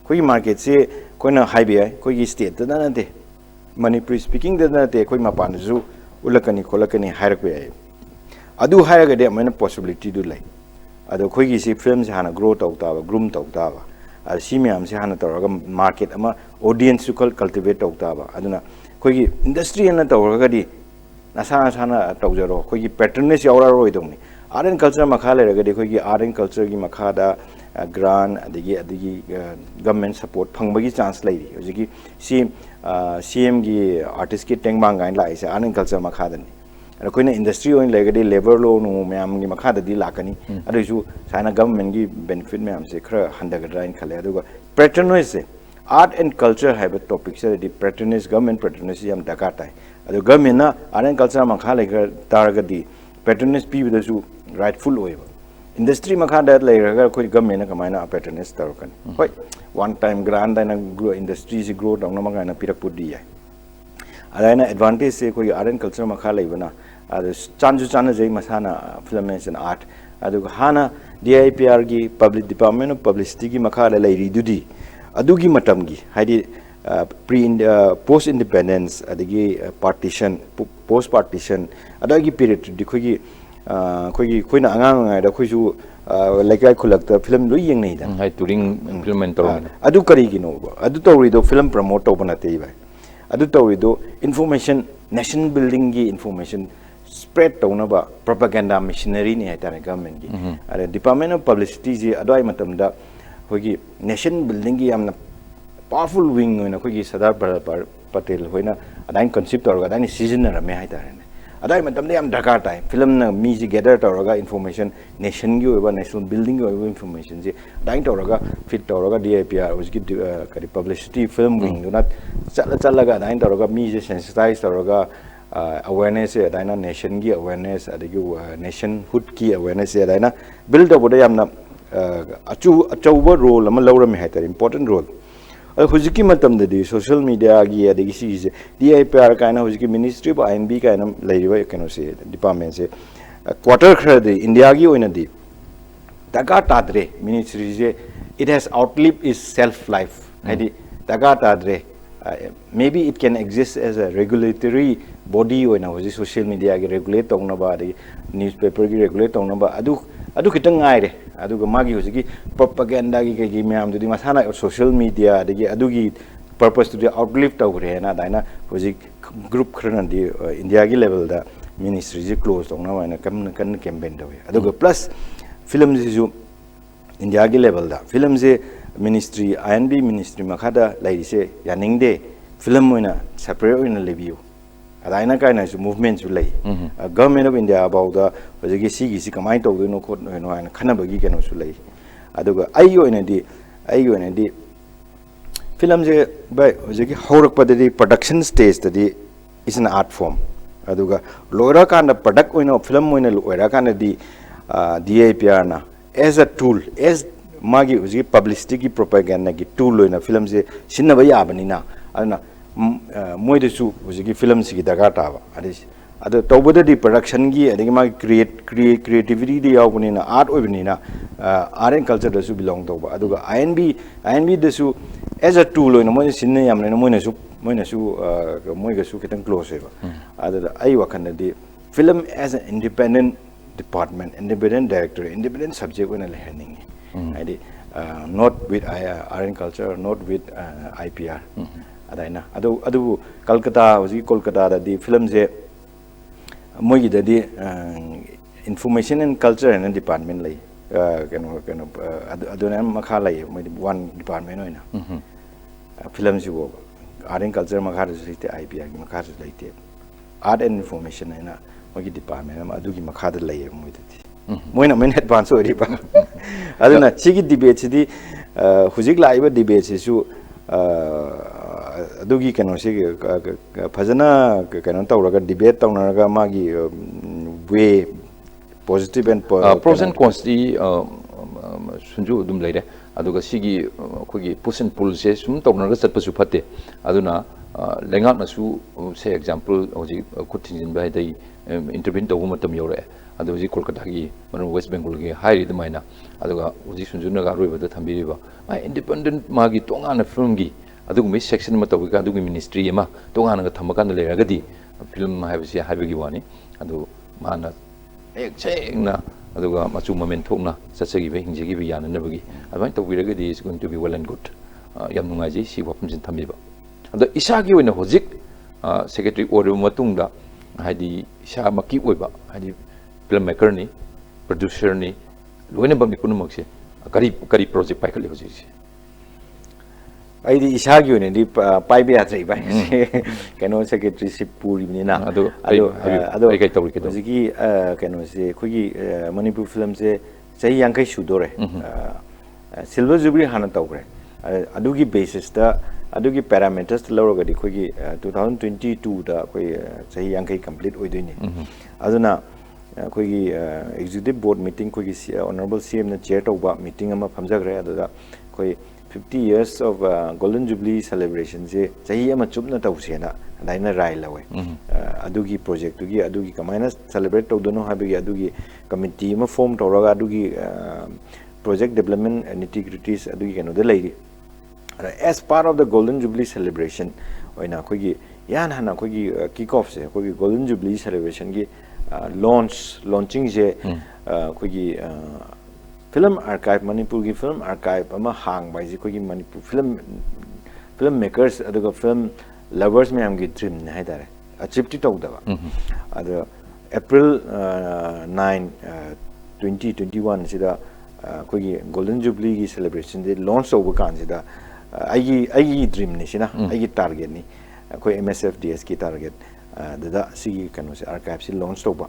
kogi market se koina high bi kogi state da na de Manipur speaking da na de koi mapan zu ulakani kolakani hair ko ai adu hair ga de mena possibility du lai adu kogi si film se hana grow ta ta groom ta ta ba si myam se hana ta market ama audience su cultivate ta ta ba aduna kogi industry na ta ga di Nasana Tawjaro, Kogi patronage Yaura Roidoni. Art and culture Makala, Kogi art and culture Makada, grant, the government support, Pangbagi chance lady, Oziki, CM artist kit Tengbanga and Lies, art and culture Makadani. And Koina industry in Legadi, labor law, no Mam Makada di Lakani, Adu, Sana government benefit Mam Sekra, Handagadra and Kaladuga. Patronage, art and culture have a topic, the patronage, government patronage, Yam Dakatai. The government na art and culture makha taragadi patronage pi with su rightful way industry makha da lairaga koi government na kamaina patronage tarokan hoi one time grant na grow industry si grow dang na makana pirak pudi ya adaina advantage se koi art and culture makha laibana chanju chana jai masana film and art adu hana DIPR gi public department of publicity gi makha lairi dudi adugi matamgi haidi pre post independence adigi partition post partition adagi period di khogi khoina angang ngai da khoisu laikai khulakta film lu yeng nei da hai turing implement tor adu kari gi no adu tori do film promote to bana tei bai adu tori do information nation building gi information spread to na ba propaganda machinery ni ta government gi are department of publicity ji adai matam da khogi nation building gi amna powerful wing hoina khogi Sardar Patel hoina adai concept tor ga adai season na me hai ta ne adai matam de am dakar tai film na mi ji gather tor ga information nation gi oba national building gi oba information ji adai tor ga fit tor ga DIPR was gi kari publicity film wing do not chala ga adai tor ga mi ji sensitize tor ga awareness adai na nation gi awareness adagi nationhood ki awareness adai na build up da yamna achu role ama lawram hai ta important role hujiki matam de social media gi adigi si DIPR kaina hujiki ministry of INB kaina laiwa kano se department se quarter khra de India gi oina di daga tadre ministry je it has outlived its self life hadi daga tadre maybe it can exist as a regulatory body oina hoji social media gi regulate tongna ba de newspaper gi regulate tongna ba adu kitang ngai re adu ga magi hoji propaganda gi myam du di masana social media de gi adu gi purpose to outlive to re na daina hoji group khran di India gi level da ministry ji close tongna wa na kan campaign da adu ga plus film ji ju India gi level da film je ministry INB ministry makhada lairi se yaning de film oina separate oina lebiu adaina kaina su movement su lei government of India about the hojigi si kamai to do no khot no ana khana bagi keno su lei aduga ai oina di film je bai hojigi horak padadi production stage tadi is an art form aduga loira kana product oina film oina loira kana di DIPR na as a tool as magi hojigi publicity ki propaganda ki tool oina film je sinna ba yabani na aduna moide su hojigi film si daga ta ba adu tawbada di production gi adigi ma creativity di yawbani na art oibani na art and culture da su belong to ba aduga INB da su as a tool oina mo sinna yamne na moina su moiga su kitang close ba adu ai wakan di film as an independent department independent director independent subject oina learning adi not with art and culture not with IPR adaina adu Kolkata hoji Kolkata da di film je mogi da di information and culture and department lai adu na makha lai one department oina film ji wo art and culture makha de IPR gi makha de lai art and information aina mogi department adu gi makha de lai moi de moina main advance ori ba aduna sigi debate di hujik laiba debate su adugi kano se phajana kano tawraga debate tawnaraga magi way positive and pros and cons di sunju dum leire aduga sigi khogi push and pull se sum tawnaraga chatpasu phate aduna lengak na su say example hoji khutinjin bai dai intervene tawu matam yore adu hoji Kolkata gi manu West Bengal gi hairi de maina aduga hoji sunju na ga roiba da thambiri ba independent magi tongana film gi adugumi section ma tawi ka adugumi ministry ma tongana ga thamakan le ragadi film haibasi haibagi wani adu mana ek chengna aduga machu moment thokna satsagi be hingjigi be yana nabagi adai tawi ragadi is going to be well and good yam nungai ji si wapum jin thambiba adu isagi oina hojik secretary order matungda haidi sha maki oiba haidi filmmaker ni producer ni loina bam ni kunumakse kari project paikali hoji ai di isagi one di pai be atrei bai kano secretaryship puri ni na ado ai kai tawri kedo ji kano se khogi Manipur film se sahi yankai sudore silver jubilee hana tawre adugi basis da adugi parameters lawra di khogi 2022 da khoi sahi yankai complete oidoi ni aduna khogi executive board meeting khogi honorable CM na chair tawba meeting ama phamjagre adada khoi 50 years of golden jubilee celebration je chahi ama chupna tawsena daina rai lawe adugi project tugi adugi kamaina celebrate tawdono habigi adugi committee ma form tawraga adugi project development nitty gritties adugi keno de leiri as part of the Golden Jubilee celebration, oina kogi yan hana kogi kick off se kogi Golden Jubilee celebration gi launching je kogi film archive Manipur gi film archive ama hang bai ji kogi Manipur film makers aduga film lovers me am gi dream ne haidare achieve ti tawda ba adu April 9 2021 sida kogi Golden Jubilee gi celebration de launch over kan sida ai dream ni sina ai target ni koi MSFDS ki target da si kanu se archive si launch to ba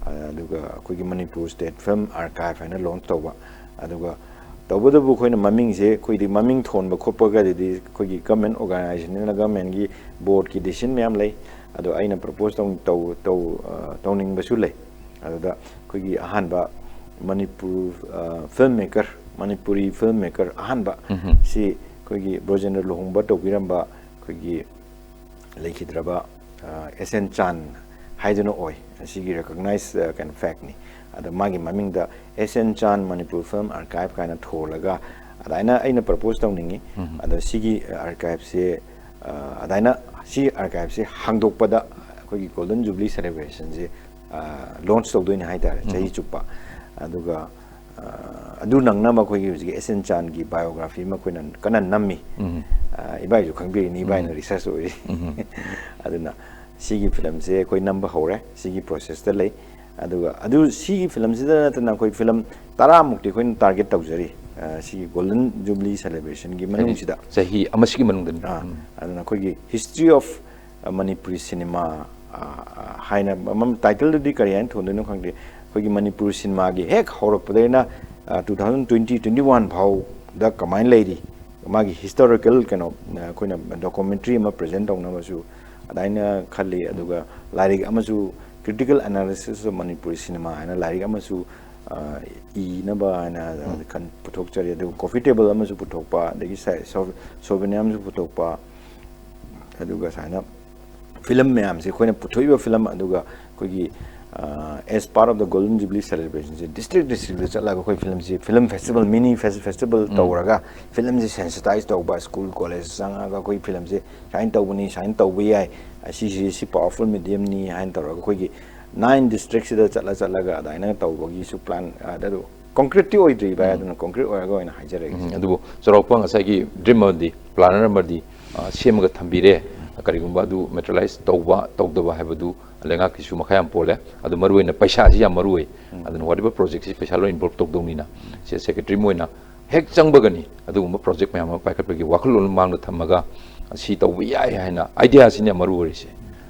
aduga koi Manipur State Film Archive ana launch to ba aduga tawba bu koi na maming se koi di maming thon ba khopa ga di koi government organization na government gi board ki decision me am lay adu aina propose to ning ba su lay aduda koi ahan ba Manipur filmmaker Manipuri filmmaker ahan ba si koi Brojender Lohongba to biramba koi Lekidraba SN Chan haidano oi asigi recognize kind of fact ni ada magi maming da SN Chan Manipur Film Archive kind of tholaga adaina aina propose tawningi ada sigi archive se adaina si archive se hangdokpada koi Golden Jubilee celebration je launch tawdoini haidare chahi chupa aduga adu nangna ma koi gi SN Chan gi biography ma koi nan kanan nammi ibai ju khangbi ni bai na research oi aduna sigi film se koi number hore sigi process ta lei aduga adu sigi film se da na koi film tara mukti koi target tawjari sigi Golden Jubilee celebration gi manung sida sahi amasigi manung den aduna koi gi history of Manipuri cinema haina mam title di karian thondu khangde koi gi Manipur cinema gi hek horok padena 2020-21 bhau da kamain lady magi historical kano koina documentary ma present tawna masu adaina khali aduga larig amasu critical analysis of Manipuri cinema ana larig amasu na ba na kan puthok chari adu coffee table amasu puthokpa degi souvenir amasu puthokpa aduga saina film me amse koina puthoiba film aduga kogi as part of the Golden Jubilee celebration, district chala koi film festival mini festival tawraga film je sensitized tawba school college sanga ga koi film je shine tawbani shine tawbi ai si powerful medium ni hain tawraga koi 9 districts da chala ga daina tawbagi su plan da concrete oi dri ba da concrete oi ga ina hajare adu sorokpa ngasai gi dream di planner madi semaga thambire karigumba du materialize tawba tawdaba habadu lenga kisu makhayam pole adu marui na paisa ji yam marui adu whatever project si paisa lo involve tok dong ni na se secretary moina hek changbagani adu ma project mayam paikat pagi wakhul mang na thamaga si tawbi ai haina idea sin ya marui se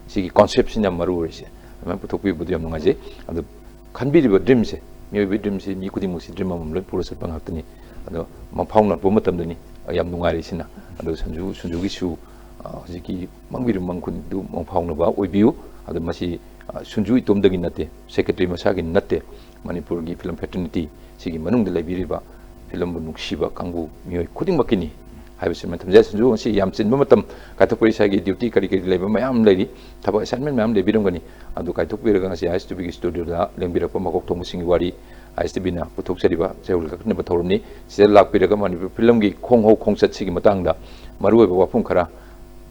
si concept sin ya marui se ma puthokpi budu yam ngaje adu khanbi ri dream se mi dream se mi kudi musi dream mam lo pura se bang hatni adu ma phawna bo matam dani yam nungari sina adu sanju gi su hojiki mangbiru mangkun du mangphawna ba oibiu adu masi sunju itom dagi nate secretary masagi nate Manipur gi film fraternity sigi manung de laibiriba film nuksiba kangbu mioi khuding makini haibse matam ja sunju si yam chin matam kaithok pori sagi duty kari laiba mayam lairi thaba assignment mayam lebirum gani adu kaithok piraga si ISTB gi studio da lengbirapa Makokthongbasingi Wari ISTB na puthok seriba seul ka ne bathorni se lakpiraga Manipur film gi khongho khongsat sigi matangda marui ba wapum khara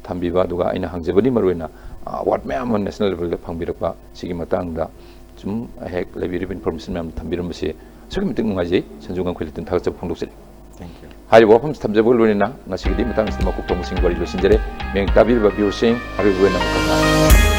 thambiba duga aina hangjabani maruina award mayam national level da phangbirakpa sigi matangda zum hek lebirin information mayam thambiramse sugi miting ngai sanjungang kholitin thakcha phongdoksari thank you hai wapam thamjabol loina ngasigi di matang Makokthongbasingi Wari lo sinjare meng tabir ba biosing ari buena